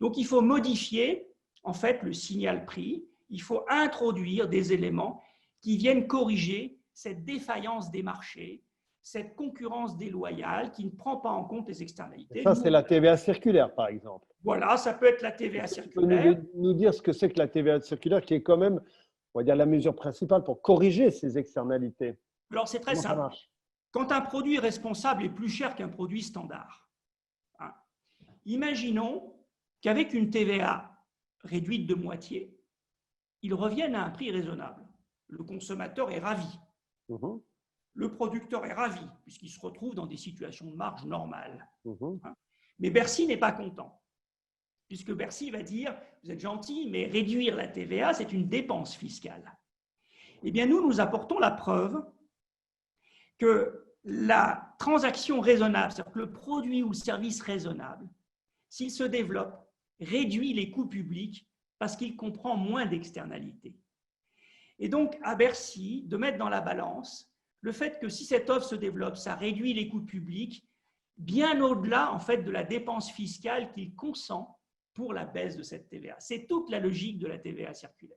Donc, il faut modifier, en fait, le signal prix. Il faut introduire des éléments qui viennent corriger cette défaillance des marchés, cette concurrence déloyale qui ne prend pas en compte les externalités. Et ça, c'est la TVA circulaire, par exemple. Voilà, ça peut être la TVA circulaire. Tu peux nous dire ce que c'est que la TVA circulaire, qui est quand même, on va dire, la mesure principale pour corriger ces externalités? Alors, c'est très simple. Quand un produit responsable est plus cher qu'un produit standard, imaginons qu'avec une TVA réduite de moitié, ils reviennent à un prix raisonnable. Le consommateur est ravi. Le producteur est ravi, puisqu'il se retrouve dans des situations de marge normales. Mais Bercy n'est pas content, puisque Bercy va dire, vous êtes gentil, mais réduire la TVA, c'est une dépense fiscale. Eh bien, nous apportons la preuve que la transaction raisonnable, c'est-à-dire que le produit ou le service raisonnable, s'il se développe, réduit les coûts publics parce qu'il comprend moins d'externalités. Et donc, à Bercy, de mettre dans la balance le fait que si cette offre se développe, ça réduit les coûts publics, bien au-delà en fait, de la dépense fiscale qu'il consent pour la baisse de cette TVA. C'est toute la logique de la TVA circulaire.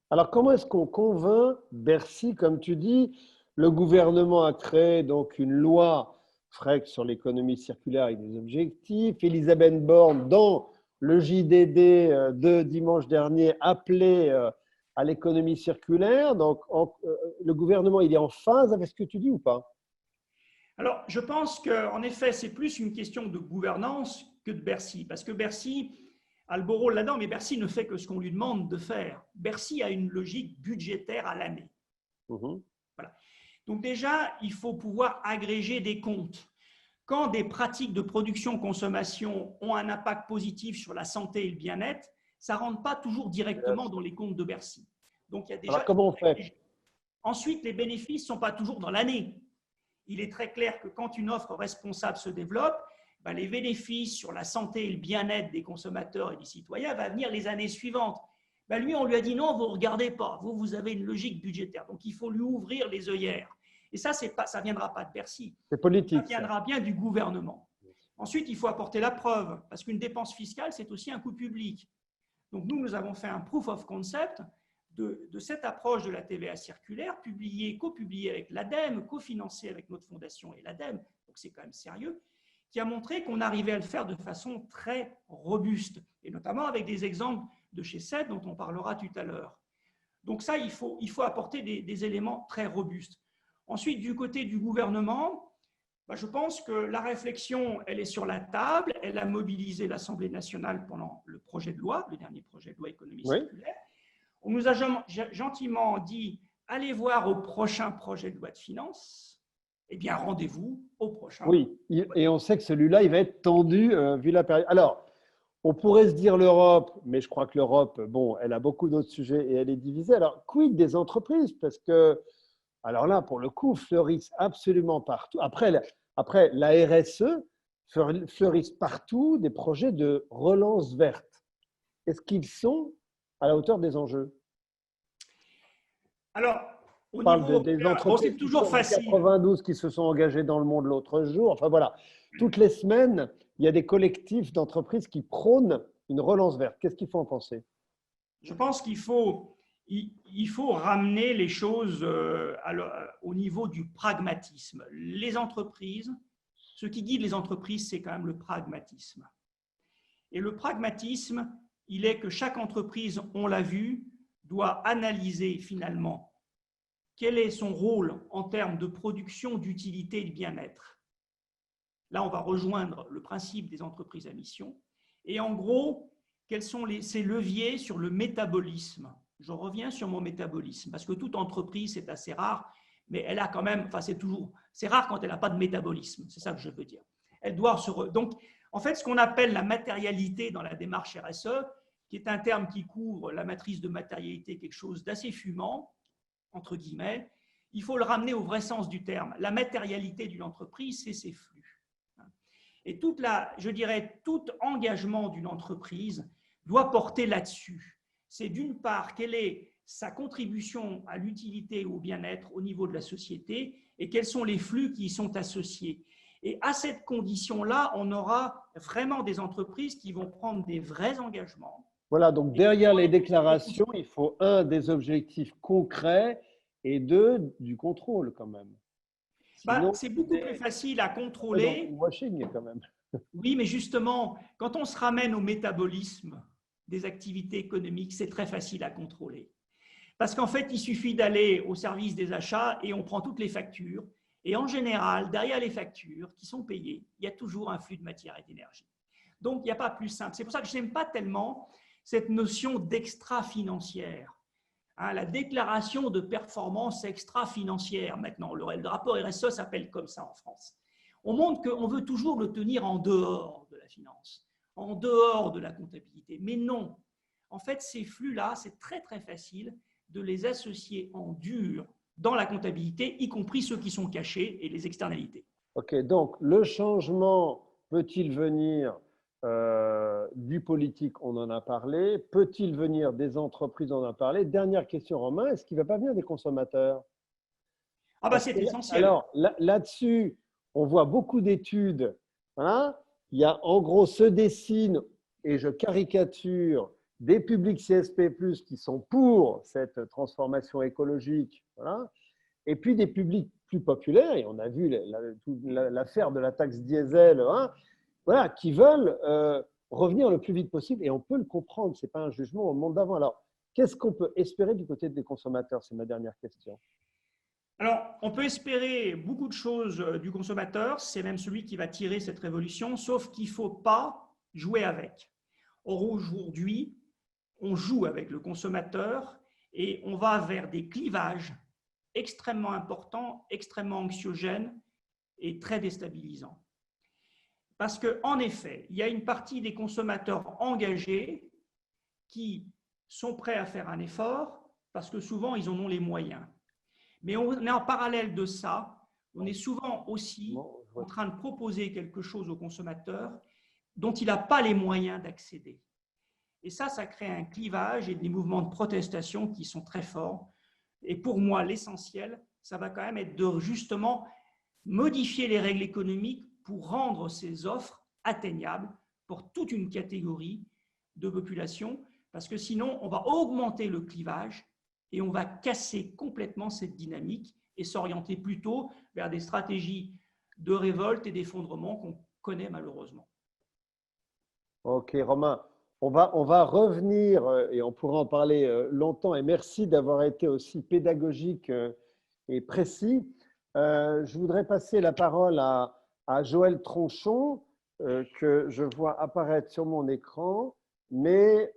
Alors, comment est-ce qu'on convainc Bercy? Comme tu dis, le gouvernement a créé donc une loi FREC sur l'économie circulaire avec des objectifs. Elisabeth Borne, dans le JDD de dimanche dernier, appelait à l'économie circulaire. Donc, le gouvernement, il est en phase avec ce que tu dis ou pas? Alors, je pense qu'en effet, c'est plus une question de gouvernance que de Bercy. Parce que Bercy a le beau rôle là-dedans, mais Bercy ne fait que ce qu'on lui demande de faire. Bercy a une logique budgétaire à l'année. Voilà. Donc déjà, il faut pouvoir agréger des comptes. Quand des pratiques de production-consommation ont un impact positif sur la santé et le bien-être, ça ne rentre pas toujours directement dans les comptes de Bercy. Donc, il y a déjà. Alors, comment on fait? Ensuite, les bénéfices ne sont pas toujours dans l'année. Il est très clair que quand une offre responsable se développe, les bénéfices sur la santé et le bien-être des consommateurs et des citoyens vont venir les années suivantes. Lui, on lui a dit non, vous ne regardez pas, vous avez une logique budgétaire. Donc, il faut lui ouvrir les œillères. Et ça ne viendra pas de Bercy. C'est politique. Ça viendra bien du gouvernement. Ensuite, il faut apporter la preuve, parce qu'une dépense fiscale, c'est aussi un coût public. Donc, nous avons fait un proof of concept de cette approche de la TVA circulaire, copubliée avec l'ADEME, cofinancée avec notre fondation et l'ADEME, donc c'est quand même sérieux, qui a montré qu'on arrivait à le faire de façon très robuste, et notamment avec des exemples de chez SED dont on parlera tout à l'heure. Donc ça, il faut apporter des éléments très robustes. Ensuite, du côté du gouvernement, je pense que la réflexion, elle est sur la table. Elle a mobilisé l'Assemblée nationale pendant le projet de loi, le dernier projet de loi économie circulaire. On nous a gentiment dit, allez voir au prochain projet de loi de finances. Eh bien, rendez-vous au prochain. Oui, et on sait que celui-là, il va être tendu vu la période. Alors, on pourrait se dire l'Europe, mais je crois que l'Europe, bon, elle a beaucoup d'autres sujets et elle est divisée. Alors, quid des entreprises? Parce que, alors là, pour le coup, fleurissent absolument partout. Après la RSE, fleurissent partout des projets de relance verte. Est-ce qu'ils sont à la hauteur des enjeux? Alors, Au On parle niveau des européen, bon, entreprises c'est toujours qui sont en facile. 92 qui se sont engagées dans le monde l'autre jour. Enfin voilà, toutes les semaines, il y a des collectifs d'entreprises qui prônent une relance verte. Qu'est-ce qu'il faut en penser? Je pense il faut ramener les choses au niveau du pragmatisme. Les entreprises, ce qui guide les entreprises, c'est quand même le pragmatisme. Et le pragmatisme, il est que chaque entreprise, on l'a vu, doit analyser finalement quel est son rôle en termes de production, d'utilité et de bien-être. Là, on va rejoindre le principe des entreprises à mission. Et en gros, quels sont ces leviers sur le métabolisme? Je reviens sur mon métabolisme, parce que toute entreprise, c'est assez rare, mais elle a quand même, enfin c'est rare quand elle n'a pas de métabolisme, c'est ça que je veux dire. Elle doit donc, en fait, ce qu'on appelle la matérialité dans la démarche RSE, qui est un terme qui couvre la matrice de matérialité, quelque chose d'assez fumant, entre guillemets, il faut le ramener au vrai sens du terme. La matérialité d'une entreprise, c'est ses flux. Et je dirais, tout engagement d'une entreprise doit porter là-dessus. C'est d'une part, quelle est sa contribution à l'utilité ou au bien-être au niveau de la société et quels sont les flux qui y sont associés. Et à cette condition-là, on aura vraiment des entreprises qui vont prendre des vrais engagements. Voilà, donc derrière les déclarations, il faut un, des objectifs concrets et deux, du contrôle quand même. C'est beaucoup plus facile à contrôler. Washing quand même. Oui, mais justement, quand on se ramène au métabolisme des activités économiques, c'est très facile à contrôler. Parce qu'en fait, il suffit d'aller au service des achats et on prend toutes les factures. Et en général, derrière les factures qui sont payées, il y a toujours un flux de matière et d'énergie. Donc, il n'y a pas plus simple. C'est pour ça que je n'aime pas tellement cette notion d'extra-financière. La déclaration de performance extra-financière, maintenant, le rapport RSE s'appelle comme ça en France. On montre qu'on veut toujours le tenir en dehors de la finance, en dehors de la comptabilité. Mais non, en fait, ces flux-là, c'est très très facile de les associer en dur dans la comptabilité, y compris ceux qui sont cachés et les externalités. Ok, donc le changement peut-il venir du politique? On en a parlé. Peut-il venir des entreprises? On en a parlé. Dernière question, Romain, est-ce qu'il ne va pas venir des consommateurs? C'est essentiel. Alors là-dessus, on voit beaucoup d'études. Hein, il y a en gros se dessine, et je caricature, des publics CSP+, qui sont pour cette transformation écologique, voilà, et puis des publics plus populaires, et on a vu l'affaire de la taxe diesel, hein, voilà, qui veulent revenir le plus vite possible, et on peut le comprendre, ce n'est pas un jugement au monde d'avant. Alors, qu'est-ce qu'on peut espérer du côté des consommateurs? C'est ma dernière question. Alors, on peut espérer beaucoup de choses du consommateur, c'est même celui qui va tirer cette révolution, sauf qu'il ne faut pas jouer avec. Or, aujourd'hui, on joue avec le consommateur et on va vers des clivages extrêmement importants, extrêmement anxiogènes et très déstabilisants. Parce qu'en effet, il y a une partie des consommateurs engagés qui sont prêts à faire un effort parce que souvent, ils en ont les moyens. Mais on est en parallèle de ça, on est souvent aussi en train de proposer quelque chose au consommateur dont il n'a pas les moyens d'accéder. Et ça crée un clivage et des mouvements de protestation qui sont très forts. Et pour moi, l'essentiel, ça va quand même être de justement modifier les règles économiques pour rendre ces offres atteignables pour toute une catégorie de population, parce que sinon, on va augmenter le clivage et on va casser complètement cette dynamique et s'orienter plutôt vers des stratégies de révolte et d'effondrement qu'on connaît malheureusement. Ok, Romain, on va revenir et on pourra en parler longtemps. Et merci d'avoir été aussi pédagogique et précis. Je voudrais passer la parole à Joël Tronchon, que je vois apparaître sur mon écran, mais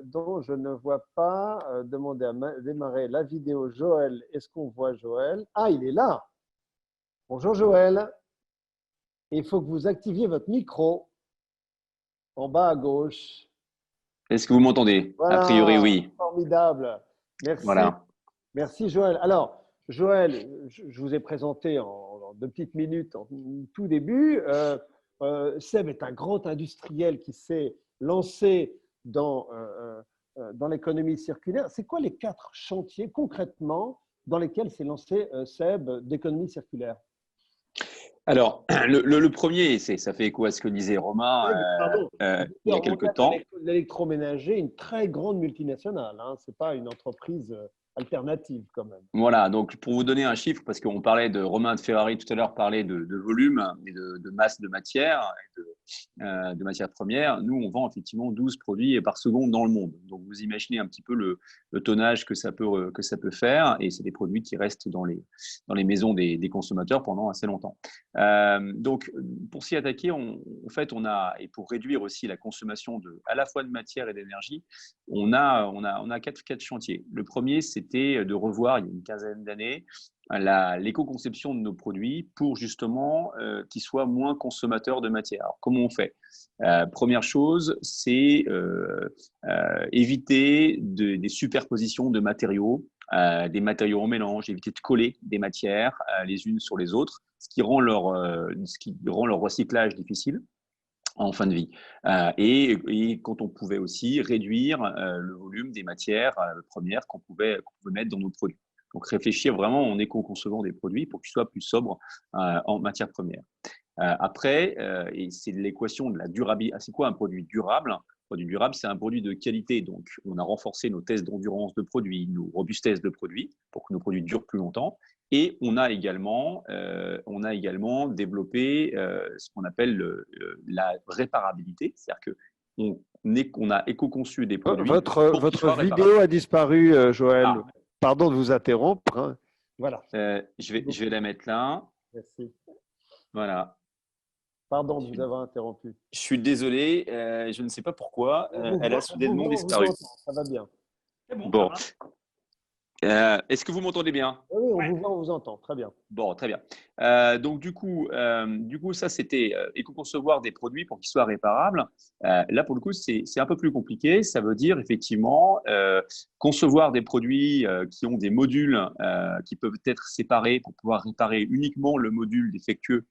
dont je ne vois pas demander à démarrer la vidéo. Joël, est-ce qu'on voit Joël? Ah, il est là. Bonjour Joël. Il faut que vous activiez votre micro en bas à gauche. Est-ce que vous m'entendez? Voilà, a priori, oui. Formidable. Merci. Voilà. Merci Joël. Alors, Joël, je vous ai présenté en 2 petites minutes, en tout début. Seb est un grand industriel qui s'est lancé dans l'économie circulaire. C'est quoi les 4 chantiers concrètement dans lesquels s'est lancé Seb d'économie circulaire? Alors, le premier, ça fait écho à ce que disait Romain Pardon. il y a quelque temps. L'électroménager, une très grande multinationale. Hein. Ce n'est pas une entreprise alternative quand même. Voilà, donc pour vous donner un chiffre, parce qu'on parlait de Romain de Ferrari tout à l'heure, parlait de volume et de masse de matière, et de matières premières. Nous, on vend effectivement 12 produits par seconde dans le monde. Donc vous imaginez un petit peu le tonnage que ça peut faire, et c'est des produits qui restent dans les maisons des consommateurs pendant assez longtemps. Donc pour s'y attaquer, en fait, et pour réduire aussi la consommation à la fois de matière et d'énergie, on a quatre chantiers. Le premier, c'était de revoir, il y a une quinzaine d'années, l'éco-conception de nos produits pour justement qu'ils soient moins consommateurs de matière. Alors, comment on fait? Première chose, c'est éviter des superpositions de matériaux, des matériaux en mélange, éviter de coller des matières les unes sur les autres, ce qui rend leur recyclage difficile en fin de vie. Et quand on pouvait aussi réduire le volume des matières premières qu'on pouvait mettre dans nos produits. Donc, réfléchir vraiment en éco-concevant des produits pour qu'ils soient plus sobres en matières premières. Après, et c'est l'équation de la durabilité. C'est quoi un produit durable? Un produit durable, c'est un produit de qualité. Donc, on a renforcé nos tests d'endurance de produits, nos robustesses de produits pour que nos produits durent plus longtemps. Et on a également développé ce qu'on appelle la réparabilité, c'est-à-dire qu'on a éco-conçu des produits. Votre vidéo a disparu, Joël. Ah. Pardon de vous interrompre. Hein. Voilà. Je vais la mettre là. Merci. Voilà. Pardon de vous avoir interrompu. Je suis désolé, je ne sais pas pourquoi. Elle a soudainement disparu. Ça va bien. C'est bon. Bon. Est-ce que vous m'entendez bien? Oui, on vous voit, on vous entend. Très bien. Bon, très bien. Donc, du coup, ça, c'était éco-concevoir des produits pour qu'ils soient réparables. Là, pour le coup, c'est un peu plus compliqué. Ça veut dire, effectivement, concevoir des produits qui ont des modules qui peuvent être séparés pour pouvoir réparer uniquement le module défectueux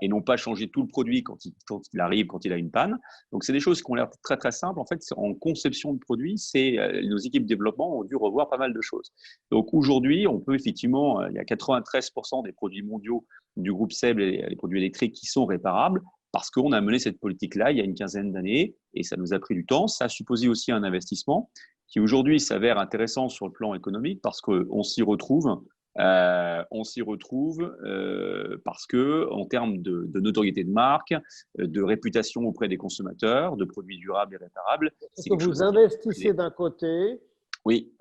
et non pas changer tout le produit quand il arrive, quand il a une panne. Donc, c'est des choses qui ont l'air très, très simples. En fait, en conception de produits, nos équipes de développement ont dû revoir pas mal de choses. Donc, aujourd'hui, on peut effectivement, il y a 93% des produits mondiaux du groupe SEB, les produits électriques, qui sont réparables parce qu'on a mené cette politique-là il y a une quinzaine d'années et ça nous a pris du temps. Ça a supposé aussi un investissement qui aujourd'hui s'avère intéressant sur le plan économique parce qu'on s'y retrouve. Parce que, en termes de notoriété de marque, de réputation auprès des consommateurs, de produits durables et réparables. Est-ce que vous investissez d'un côté, oui,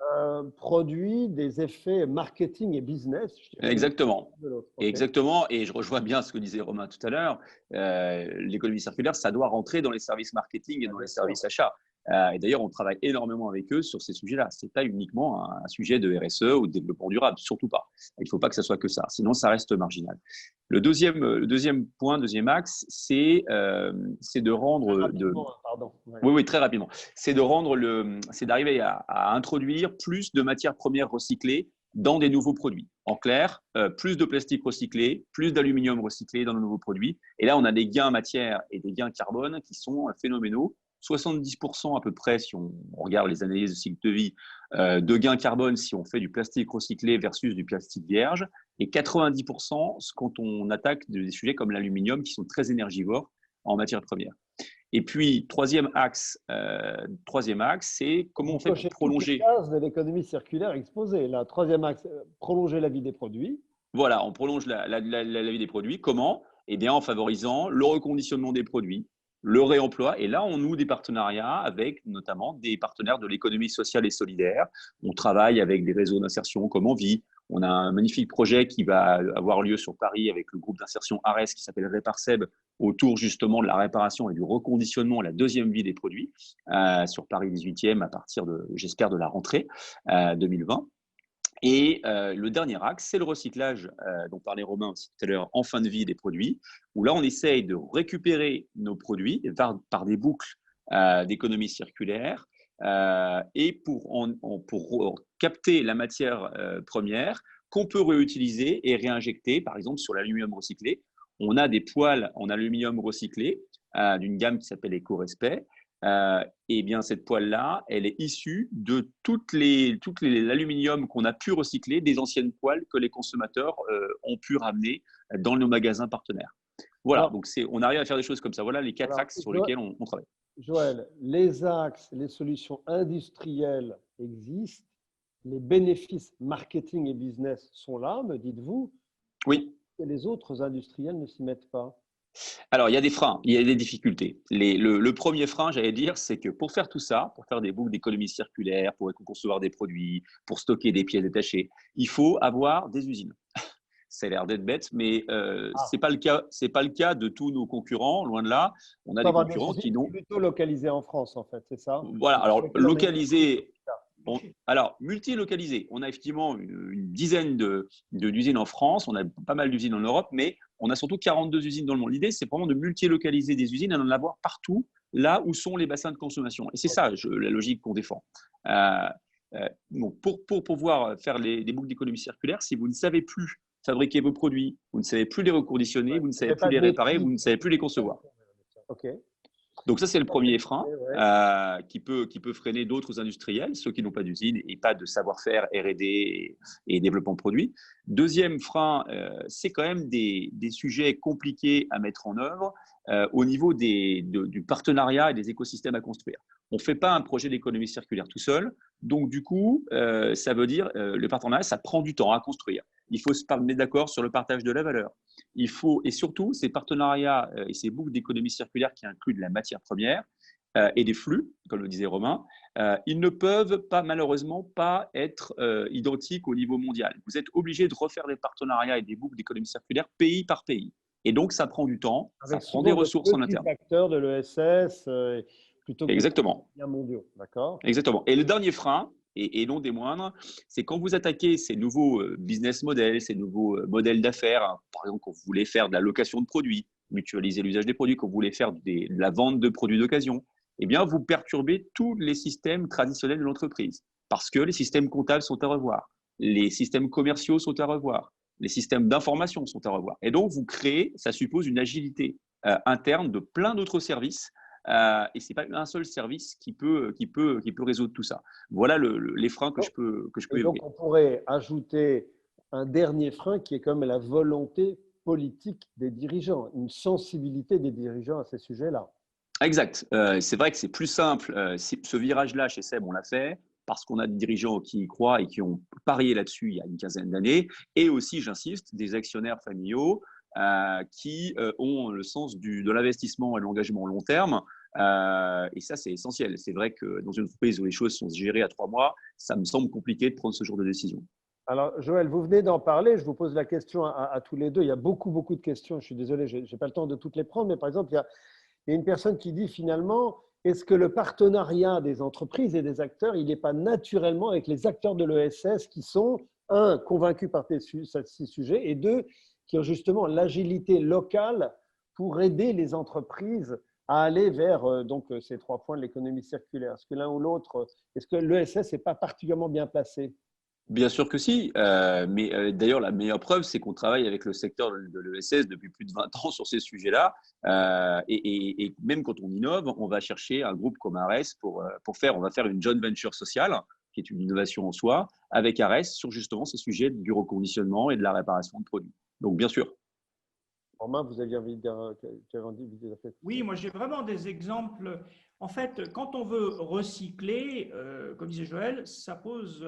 produit des effets marketing et business? Exactement. Okay. Exactement. Et je rejoins bien ce que disait Romain tout à l'heure. L'économie circulaire, ça doit rentrer dans les services marketing et dans les services achats. Et d'ailleurs, on travaille énormément avec eux sur ces sujets-là. Ce n'est pas uniquement un sujet de RSE ou de développement durable, surtout pas. Il ne faut pas que ça soit que ça, sinon ça reste marginal. Le deuxième point, deuxième axe, c'est de rendre… Pardon. Ouais. Oui, très rapidement. C'est d'arriver à introduire plus de matières premières recyclées dans des nouveaux produits. En clair, plus de plastique recyclé, plus d'aluminium recyclé dans nos nouveaux produits. Et là, on a des gains matière et des gains carbone qui sont phénoménaux. 70% à peu près, si on regarde les analyses de cycle de vie, de gains carbone si on fait du plastique recyclé versus du plastique vierge, et 90% quand on attaque des sujets comme l'aluminium qui sont très énergivores en matière première. Et puis, troisième axe, c'est comment on fait pour prolonger… Les cases de l'économie circulaire exposée. Là, troisième axe, prolonger la vie des produits. Voilà, on prolonge la vie des produits. Comment? Eh bien, en favorisant le reconditionnement des produits, le réemploi. Et là, on noue des partenariats avec notamment des partenaires de l'économie sociale et solidaire. On travaille avec des réseaux d'insertion comme Envie. On a un magnifique projet qui va avoir lieu sur Paris avec le groupe d'insertion ARES qui s'appelle Réparseb, autour justement de la réparation et du reconditionnement, la deuxième vie des produits, sur Paris 18e à partir j'espère, de la rentrée 2020. Et le dernier axe, c'est le recyclage dont parlait Romain aussi tout à l'heure, en fin de vie des produits, où là, on essaye de récupérer nos produits par des boucles d'économie circulaire et pour capter la matière première qu'on peut réutiliser et réinjecter, par exemple sur l'aluminium recyclé. On a des poêles en aluminium recyclé d'une gamme qui s'appelle Éco-Respect. Eh bien, cette poêle-là, elle est issue de l'aluminium qu'on a pu recycler des anciennes poêles que les consommateurs ont pu ramener dans nos magasins partenaires. Voilà, Alors, donc on arrive à faire des choses comme ça. Voilà les 4 axes sur lesquels on travaille. Joël, les axes, les solutions industrielles existent, les bénéfices marketing et business sont là, me dites-vous, Oui. et les autres industriels ne s'y mettent pas. Alors, il y a des freins, il y a des difficultés. Le premier frein, j'allais dire, c'est que pour faire tout ça, pour faire des boucles d'économie circulaire, pour concevoir des produits, pour stocker des pièces détachées, il faut avoir des usines. Ça a l'air d'être bête, mais c'est pas le cas. C'est pas le cas de tous nos concurrents. Loin de là, on a des Avoir des concurrents qui usines n'ont. plutôt localisées en France, en fait, c'est ça? Voilà. Alors Avec localisé. Alors, multilocalisé. On a effectivement une dizaine d'usines en France, on a pas mal d'usines en Europe, mais on a surtout 42 usines dans le monde. L'idée, c'est vraiment de multilocaliser des usines et d'en avoir partout, là où sont les bassins de consommation. Et c'est ça, la logique qu'on défend. Donc, pour pouvoir faire des boucles d'économie circulaire, si vous ne savez plus fabriquer vos produits, vous ne savez plus les reconditionner, vous ne savez plus les réparer, vous ne savez plus les concevoir. Ok. Donc ça, c'est le premier frein qui peut freiner d'autres industriels, ceux qui n'ont pas d'usine et pas de savoir-faire R&D et développement de produits. Deuxième frein, c'est quand même des sujets compliqués à mettre en œuvre au niveau du partenariat et des écosystèmes à construire. On ne fait pas un projet d'économie circulaire tout seul. Donc, du coup, ça veut dire le partenariat, ça prend du temps à construire. Il faut se mettre d'accord sur le partage de la valeur. Il faut, et surtout, ces partenariats et ces boucles d'économie circulaire qui incluent de la matière première et des flux, comme le disait Romain, ils ne peuvent pas, malheureusement, pas être identiques au niveau mondial. Vous êtes obligé de refaire des partenariats et des boucles d'économie circulaire pays par pays. Et donc, ça prend du temps, ça prend des ressources en interne. Avec acteurs de l'ESS plutôt que Exactement. des mondiaux, d'accord? Exactement. Et le dernier frein, et non des moindres, c'est quand vous attaquez ces nouveaux business models, ces nouveaux modèles d'affaires, hein, par exemple, quand vous voulez faire de la location de produits, mutualiser l'usage des produits, quand vous voulez faire de la vente de produits d'occasion, eh bien, vous perturbez tous les systèmes traditionnels de l'entreprise parce que les systèmes comptables sont à revoir, les systèmes commerciaux sont à revoir, les systèmes d'information sont à revoir. Et donc, vous créez, ça suppose une agilité interne de plein d'autres services. Et ce n'est pas un seul service qui peut résoudre tout ça. Voilà les freins que je peux évoquer. Donc, on pourrait ajouter un dernier frein qui est comme la volonté politique des dirigeants, une sensibilité des dirigeants à ces sujets-là. Exact. C'est vrai que c'est plus simple. Ce virage-là, chez Seb, on l'a fait parce qu'on a des dirigeants qui y croient et qui ont parié là-dessus il y a une quinzaine d'années. Et aussi, j'insiste, des actionnaires familiaux qui ont le sens de l'investissement et de l'engagement long terme. Et ça, c'est essentiel. C'est vrai que dans une entreprise où les choses sont gérées à 3 mois, ça me semble compliqué de prendre ce genre de décision. Alors, Joël, vous venez d'en parler. Je vous pose la question à tous les deux. Il y a beaucoup de questions. Je suis désolé, je n'ai pas le temps de toutes les prendre. Mais par exemple, il y a une personne qui dit finalement, est-ce que le partenariat des entreprises et des acteurs, il n'est pas naturellement avec les acteurs de l'ESS qui sont, un, convaincus par ces sujets et deux, qui ont justement l'agilité locale pour aider les entreprises à aller vers ces 3 points de l'économie circulaire? Est-ce que l'un ou l'autre, est-ce que l'ESS n'est pas particulièrement bien placé? Bien sûr que si, mais d'ailleurs la meilleure preuve, c'est qu'on travaille avec le secteur de l'ESS depuis plus de 20 ans sur ces sujets-là. Et même quand on innove, on va chercher un groupe comme ARES on va faire une joint venture sociale, qui est une innovation en soi, avec ARES sur justement ces sujets du reconditionnement et de la réparation de produits. Donc bien sûr. Romain, vous aviez envie de dire Oui, moi j'ai vraiment des exemples. En fait, quand on veut recycler, comme disait Joël, ça pose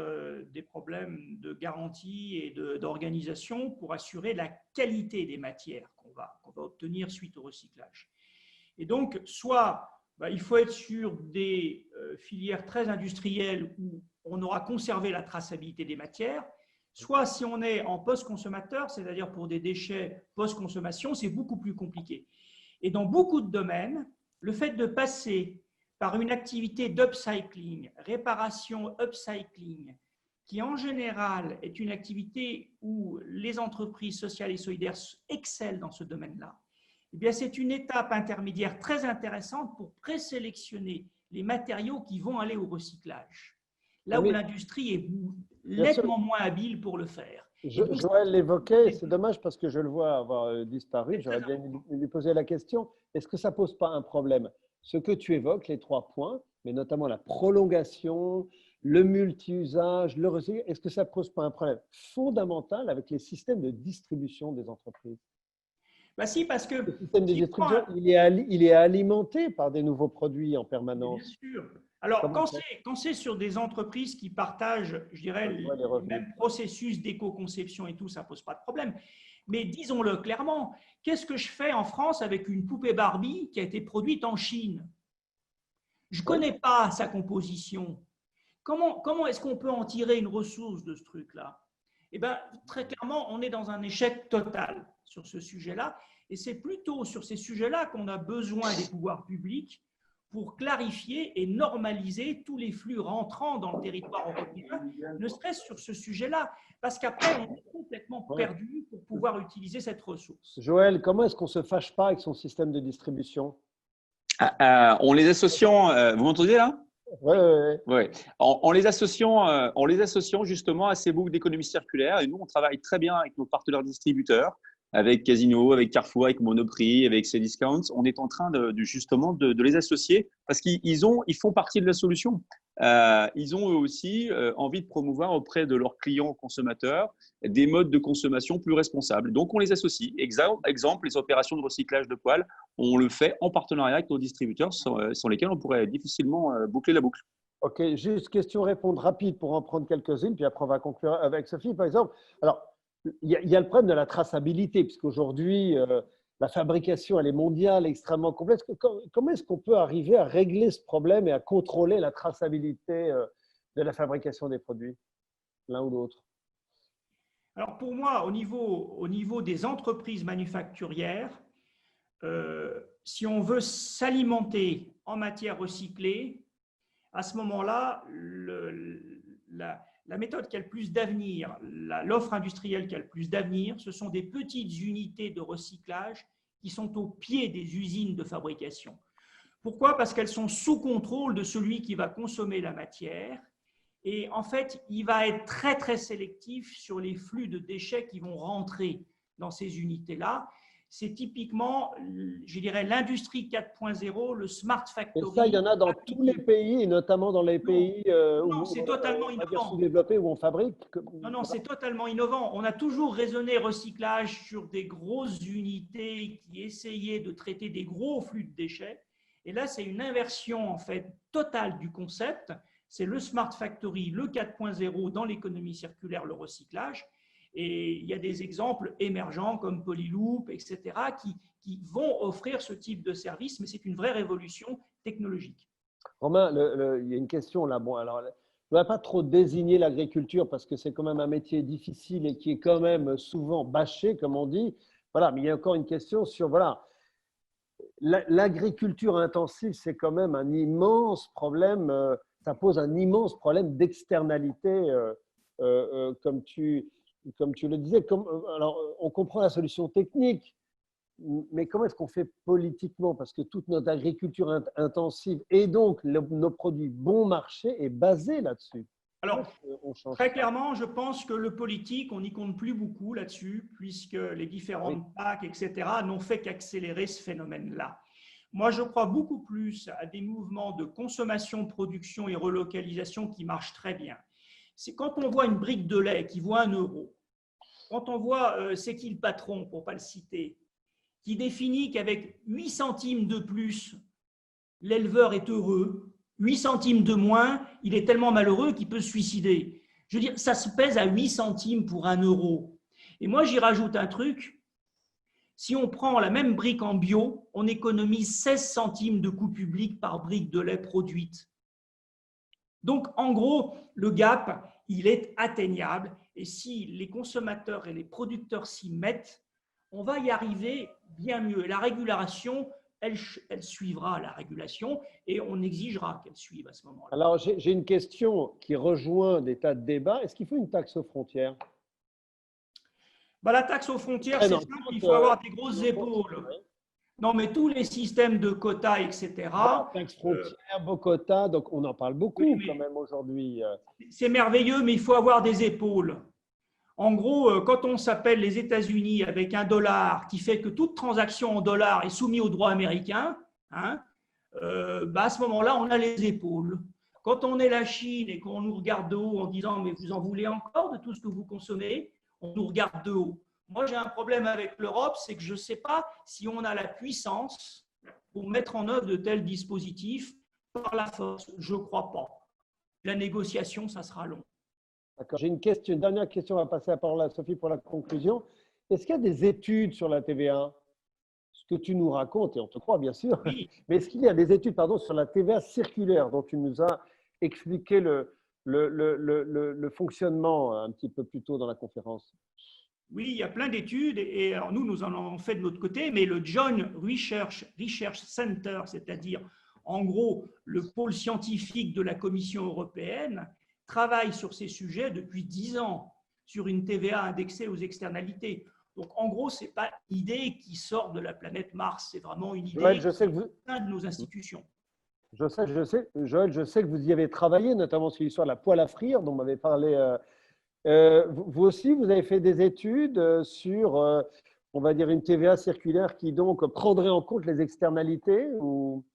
des problèmes de garantie et d'organisation pour assurer la qualité des matières qu'on va obtenir suite au recyclage. Et donc, soit il faut être sur des filières très industrielles où on aura conservé la traçabilité des matières, soit si on est en post-consommateur, c'est-à-dire pour des déchets post-consommation, c'est beaucoup plus compliqué. Et dans beaucoup de domaines, le fait de passer par une activité d'upcycling, réparation upcycling, qui en général est une activité où les entreprises sociales et solidaires excellent dans ce domaine-là, eh bien c'est une étape intermédiaire très intéressante pour présélectionner les matériaux qui vont aller au recyclage. Là où l'industrie est nettement moins habile pour le faire. Joël l'évoquait, c'est dommage parce que je le vois avoir disparu. J'aurais bien lui posé la question, est-ce que ça ne pose pas un problème? ce que tu évoques, les 3 points, mais notamment la prolongation, le multi-usage, le recyclage, est-ce que ça ne pose pas un problème fondamental avec les systèmes de distribution des entreprises? Bah si, parce que Le système de si on prend distribution, il est alimenté par des nouveaux produits en bien permanence. sûr. Alors, Comment quand c'est sur des entreprises qui partagent, je dirais, Ouais, les les revenus. mêmes processus d'éco-conception et tout, ça ne pose pas de problème. Mais disons-le clairement, qu'est-ce que je fais en France avec une poupée Barbie qui a été produite en Chine? Je ne connais pas sa composition. Comment est-ce qu'on peut en tirer une ressource de ce truc-là? Eh bien, très clairement, on est dans un échec total sur ce sujet-là. Et c'est plutôt sur ces sujets-là qu'on a besoin des pouvoirs publics pour clarifier et normaliser tous les flux rentrant dans le territoire européen, ne serait-ce sur ce sujet-là, parce qu'après, on est complètement perdu pour pouvoir utiliser cette ressource. Joël, comment est-ce qu'on ne se fâche pas avec son système de distribution? On les associant, vous m'entendez là? Oui, oui, oui. Ouais. En les associant justement à ces boucles d'économie circulaire. Et nous, on travaille très bien avec nos partenaires distributeurs, avec Casino, avec Carrefour, avec Monoprix, avec Cdiscount. On est en train justement de les associer parce qu'ils font partie de la solution. Ils ont eux aussi envie de promouvoir auprès de leurs clients consommateurs des modes de consommation plus responsables. Donc, on les associe. Exemple, les opérations de recyclage de poêles, on le fait en partenariat avec nos distributeurs sans lesquels on pourrait difficilement boucler la boucle. Ok, juste question-réponse rapide pour en prendre quelques-unes, puis après on va conclure avec Sophie, par exemple. Alors, il y a le problème de la traçabilité, puisqu'aujourd'hui, la fabrication, elle est mondiale, extrêmement complexe. Comment est-ce qu'on peut arriver à régler ce problème et à contrôler la traçabilité de la fabrication des produits, l'un ou l'autre? Alors pour moi, au niveau des entreprises manufacturières, si on veut s'alimenter en matière recyclée, à ce moment-là, la méthode qui a le plus d'avenir, l'offre industrielle qui a le plus d'avenir, ce sont des petites unités de recyclage qui sont au pied des usines de fabrication. Pourquoi? Parce qu'elles sont sous contrôle de celui qui va consommer la matière. Et en fait, il va être très, très sélectif sur les flux de déchets qui vont rentrer dans ces unités-là. C'est typiquement, je dirais, l'industrie 4.0, le smart factory. Et ça, il y en a dans tous les pays, et notamment dans les pays c'est totalement innovant. sous-développés où on fabrique. Non, c'est totalement innovant. On a toujours raisonné recyclage sur des grosses unités qui essayaient de traiter des gros flux de déchets. Et là, c'est une inversion en fait totale du concept. C'est le smart factory, le 4.0 dans l'économie circulaire, le recyclage. Et il y a des exemples émergents comme Polyloop, etc., qui vont offrir ce type de service, mais c'est une vraie révolution technologique. Romain, il y a une question là. Bon, alors, je ne vais pas trop désigner l'agriculture parce que c'est quand même un métier difficile et qui est quand même souvent bâché, comme on dit. Voilà, mais il y a encore une question sur, voilà, l'agriculture intensive, c'est quand même un immense problème. Ça pose un immense problème d'externalité, comme tu le disais. Alors, on comprend la solution technique, mais comment est-ce qu'on fait politiquement? Parce que toute notre agriculture intensive et donc nos produits bon marché est basée là-dessus. Alors, très clairement, je pense que le politique, on n'y compte plus beaucoup là-dessus, puisque les différentes PAC, etc., n'ont fait qu'accélérer ce phénomène-là. Moi, je crois beaucoup plus à des mouvements de consommation, production et relocalisation qui marchent très bien. C'est quand on voit une brique de lait qui vaut 1 euro, quand on voit c'est qui le patron, pour ne pas le citer, qui définit qu'avec 8 centimes de plus, l'éleveur est heureux, 8 centimes de moins, il est tellement malheureux qu'il peut se suicider. Je veux dire, ça se pèse à 8 centimes pour 1 euro. Et moi, j'y rajoute un truc. Si on prend la même brique en bio, on économise 16 centimes de coût public par brique de lait produite. Donc, en gros, le gap, il est atteignable. Et si les consommateurs et les producteurs s'y mettent, on va y arriver bien mieux. Et la régulation, elle suivra la régulation et on exigera qu'elle suive à ce moment-là. Alors, j'ai une question qui rejoint des tas de débats. Est-ce qu'il faut une taxe aux frontières? La taxe aux frontières, c'est simple, il faut avoir des grosses épaules. Non, mais tous les systèmes de quotas, etc. Taxe frontière, beaux quotas, donc on en parle beaucoup quand même aujourd'hui. C'est merveilleux, mais il faut avoir des épaules. En gros, quand on s'appelle les États-Unis avec $1 qui fait que toute transaction en dollars est soumise au droit américain, hein, à ce moment-là, on a les épaules. Quand on est la Chine et qu'on nous regarde de haut en disant « mais vous en voulez encore de tout ce que vous consommez », on nous regarde de haut. Moi, j'ai un problème avec l'Europe, c'est que je ne sais pas si on a la puissance pour mettre en œuvre de tels dispositifs par la force. Je ne crois pas. La négociation, ça sera long. D'accord. J'ai une dernière question, on va passer la parole à Sophie pour la conclusion. Est-ce qu'il y a des études sur la TVA? Ce que tu nous racontes, et on te croit bien sûr, Oui. mais est-ce qu'il y a des études sur la TVA circulaire dont tu nous as expliqué le fonctionnement un petit peu plus tôt dans la conférence? Oui, il y a plein d'études et alors nous en avons fait de notre côté, mais le Joint Research Center, c'est-à-dire en gros le pôle scientifique de la Commission européenne, travaille sur ces sujets depuis 10 ans, sur une TVA indexée aux externalités. Donc en gros, ce n'est pas une idée qui sort de la planète Mars, c'est vraiment une idée Joël, je sais que vous... de nos institutions. Joël, je sais que vous y avez travaillé, notamment sur l'histoire de la poêle à frire, dont m'avait parlé. Vous aussi, vous avez fait des études sur, on va dire, une TVA circulaire qui donc prendrait en compte les externalités ou...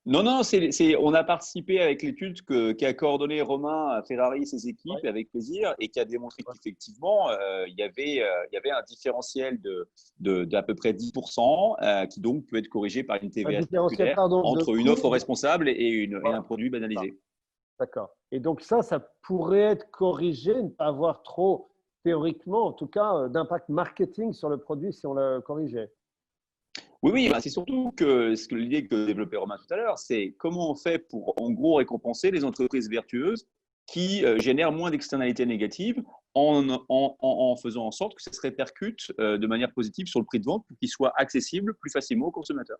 Non, on a participé avec l'étude qu'a coordonné Romain Ferrari et ses équipes avec plaisir et qui a démontré qu'effectivement, il y avait un différentiel d'à peu près 10% qui donc peut être corrigé par une TVA circulaire entre une offre responsable et un produit banalisé. D'accord. Et donc ça pourrait être corrigé, ne pas avoir trop, théoriquement, en tout cas, d'impact marketing sur le produit si on le corrigeait. Oui, c'est surtout que l'idée que développait Romain tout à l'heure, c'est comment on fait pour, en gros, récompenser les entreprises vertueuses qui génèrent moins d'externalités négatives en faisant en sorte que ça se répercute de manière positive sur le prix de vente pour qu'il soit accessible plus facilement aux consommateurs.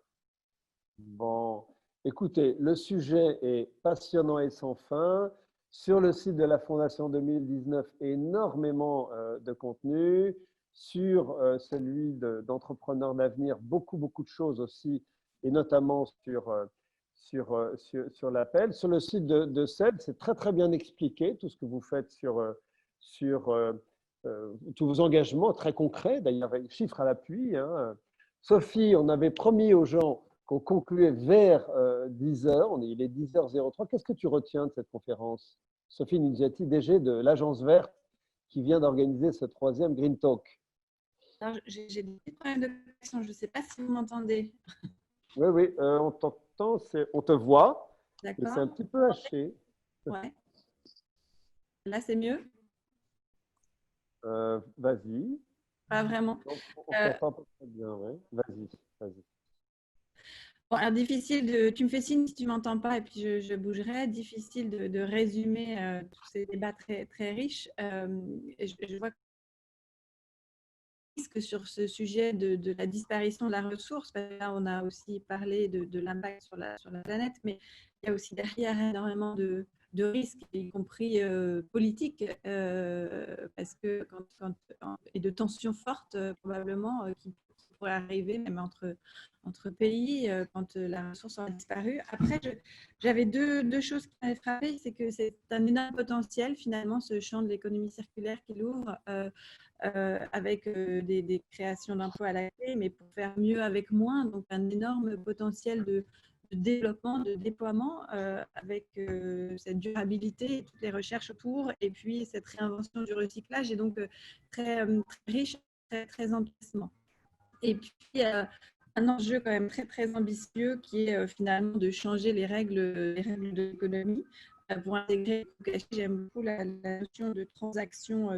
Bon, écoutez, le sujet est passionnant et sans fin. Sur le site de la Fondation 2019, énormément de contenu. Sur celui d'Entrepreneurs d'avenir, beaucoup de choses aussi, et notamment sur l'appel. Sur le site de SEB, c'est très bien expliqué, tout ce que vous faites sur tous vos engagements très concrets, d'ailleurs avec chiffres à l'appui. Hein. Sophie, on avait promis aux gens qu'on concluait vers 10h, il est 10h03. Qu'est-ce que tu retiens de cette conférence? Sophie Nigeti, DG de l'Agence Verte, qui vient d'organiser ce 3e Green Talk. J'ai des petits problèmes de connexion, je ne sais pas si vous m'entendez. Oui, on t'entend, on te voit, mais c'est un D'accord. petit peu haché. Ouais. Là, c'est mieux? Vas-y. Pas vraiment. On t'entend pas très bien, ouais. Vas-y. Bon, alors difficile tu me fais signe si tu ne m'entends pas et puis je bougerai. Difficile de résumer tous ces débats très riches. Je vois que sur ce sujet de la disparition de la ressource, parce que là, on a aussi parlé de l'impact sur la planète, mais il y a aussi derrière énormément de risques, y compris politiques, parce que et de tensions fortes probablement qui pourraient arriver même entre pays quand la ressource aura disparu. Après, j'avais deux choses qui m'avaient frappé, c'est que c'est un énorme potentiel finalement ce champ de l'économie circulaire qu'il ouvre. Avec des créations d'emplois à la clé, mais pour faire mieux avec moins, donc un énorme potentiel de développement, de déploiement avec cette durabilité et toutes les recherches autour, et puis cette réinvention du recyclage, et donc très riche, très enthousiasmant. Et puis, un enjeu quand même très ambitieux qui est finalement de changer les règles de l'économie pour intégrer. J'aime beaucoup la notion de transaction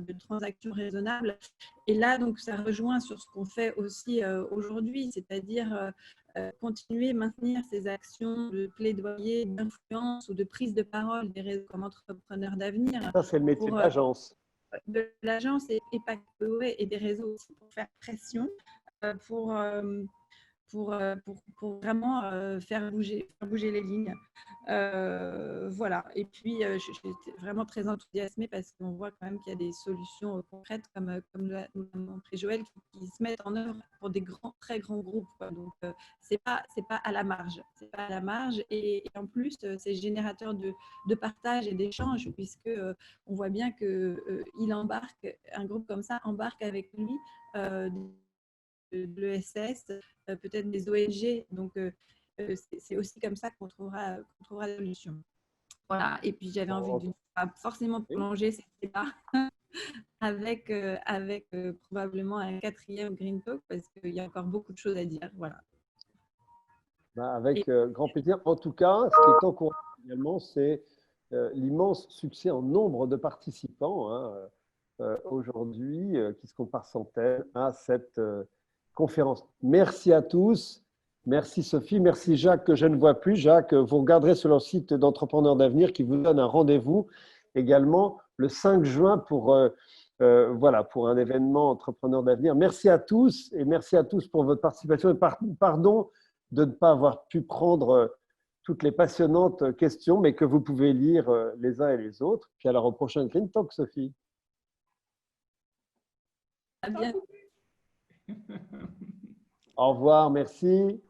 raisonnable. Et là, donc, ça rejoint sur ce qu'on fait aussi aujourd'hui, c'est-à-dire continuer, maintenir ces actions de plaidoyer, d'influence ou de prise de parole des réseaux comme entrepreneurs d'avenir. Ça, c'est le métier de l'agence. De l'agence et pas que, et des réseaux aussi pour faire pression. Pour vraiment faire bouger les lignes. Voilà. Et puis, j'étais vraiment très enthousiasmée parce qu'on voit quand même qu'il y a des solutions concrètes, comme l'a montré Joël, qui se mettent en œuvre pour des très grands groupes. Quoi. Donc, c'est pas à la marge. C'est pas à la marge. Et en plus, c'est générateur de partage et d'échange, puisque on voit bien que un groupe comme ça embarque avec lui de l'ESS, peut-être des ONG. Donc, c'est aussi comme ça qu'on trouvera la solution. Voilà. Et puis, j'avais envie de pas forcément prolonger ces débats avec probablement un 4e Green Talk parce qu'il y a encore beaucoup de choses à dire. Voilà. Avec grand plaisir. En tout cas, ce qui est encourageant également, c'est l'immense succès en nombre de participants aujourd'hui, qui se comptent par centaines, à cette conférence. Merci à tous. Merci Sophie. Merci Jacques, que je ne vois plus. Jacques, vous regarderez sur le site d'Entrepreneurs d'Avenir qui vous donne un rendez-vous également le 5 juin pour un événement Entrepreneurs d'Avenir. Merci à tous et merci à tous pour votre participation. Et pardon de ne pas avoir pu prendre toutes les passionnantes questions, mais que vous pouvez lire les uns et les autres. Puis alors au prochain Green Talk, Sophie. À bientôt. Au revoir, merci.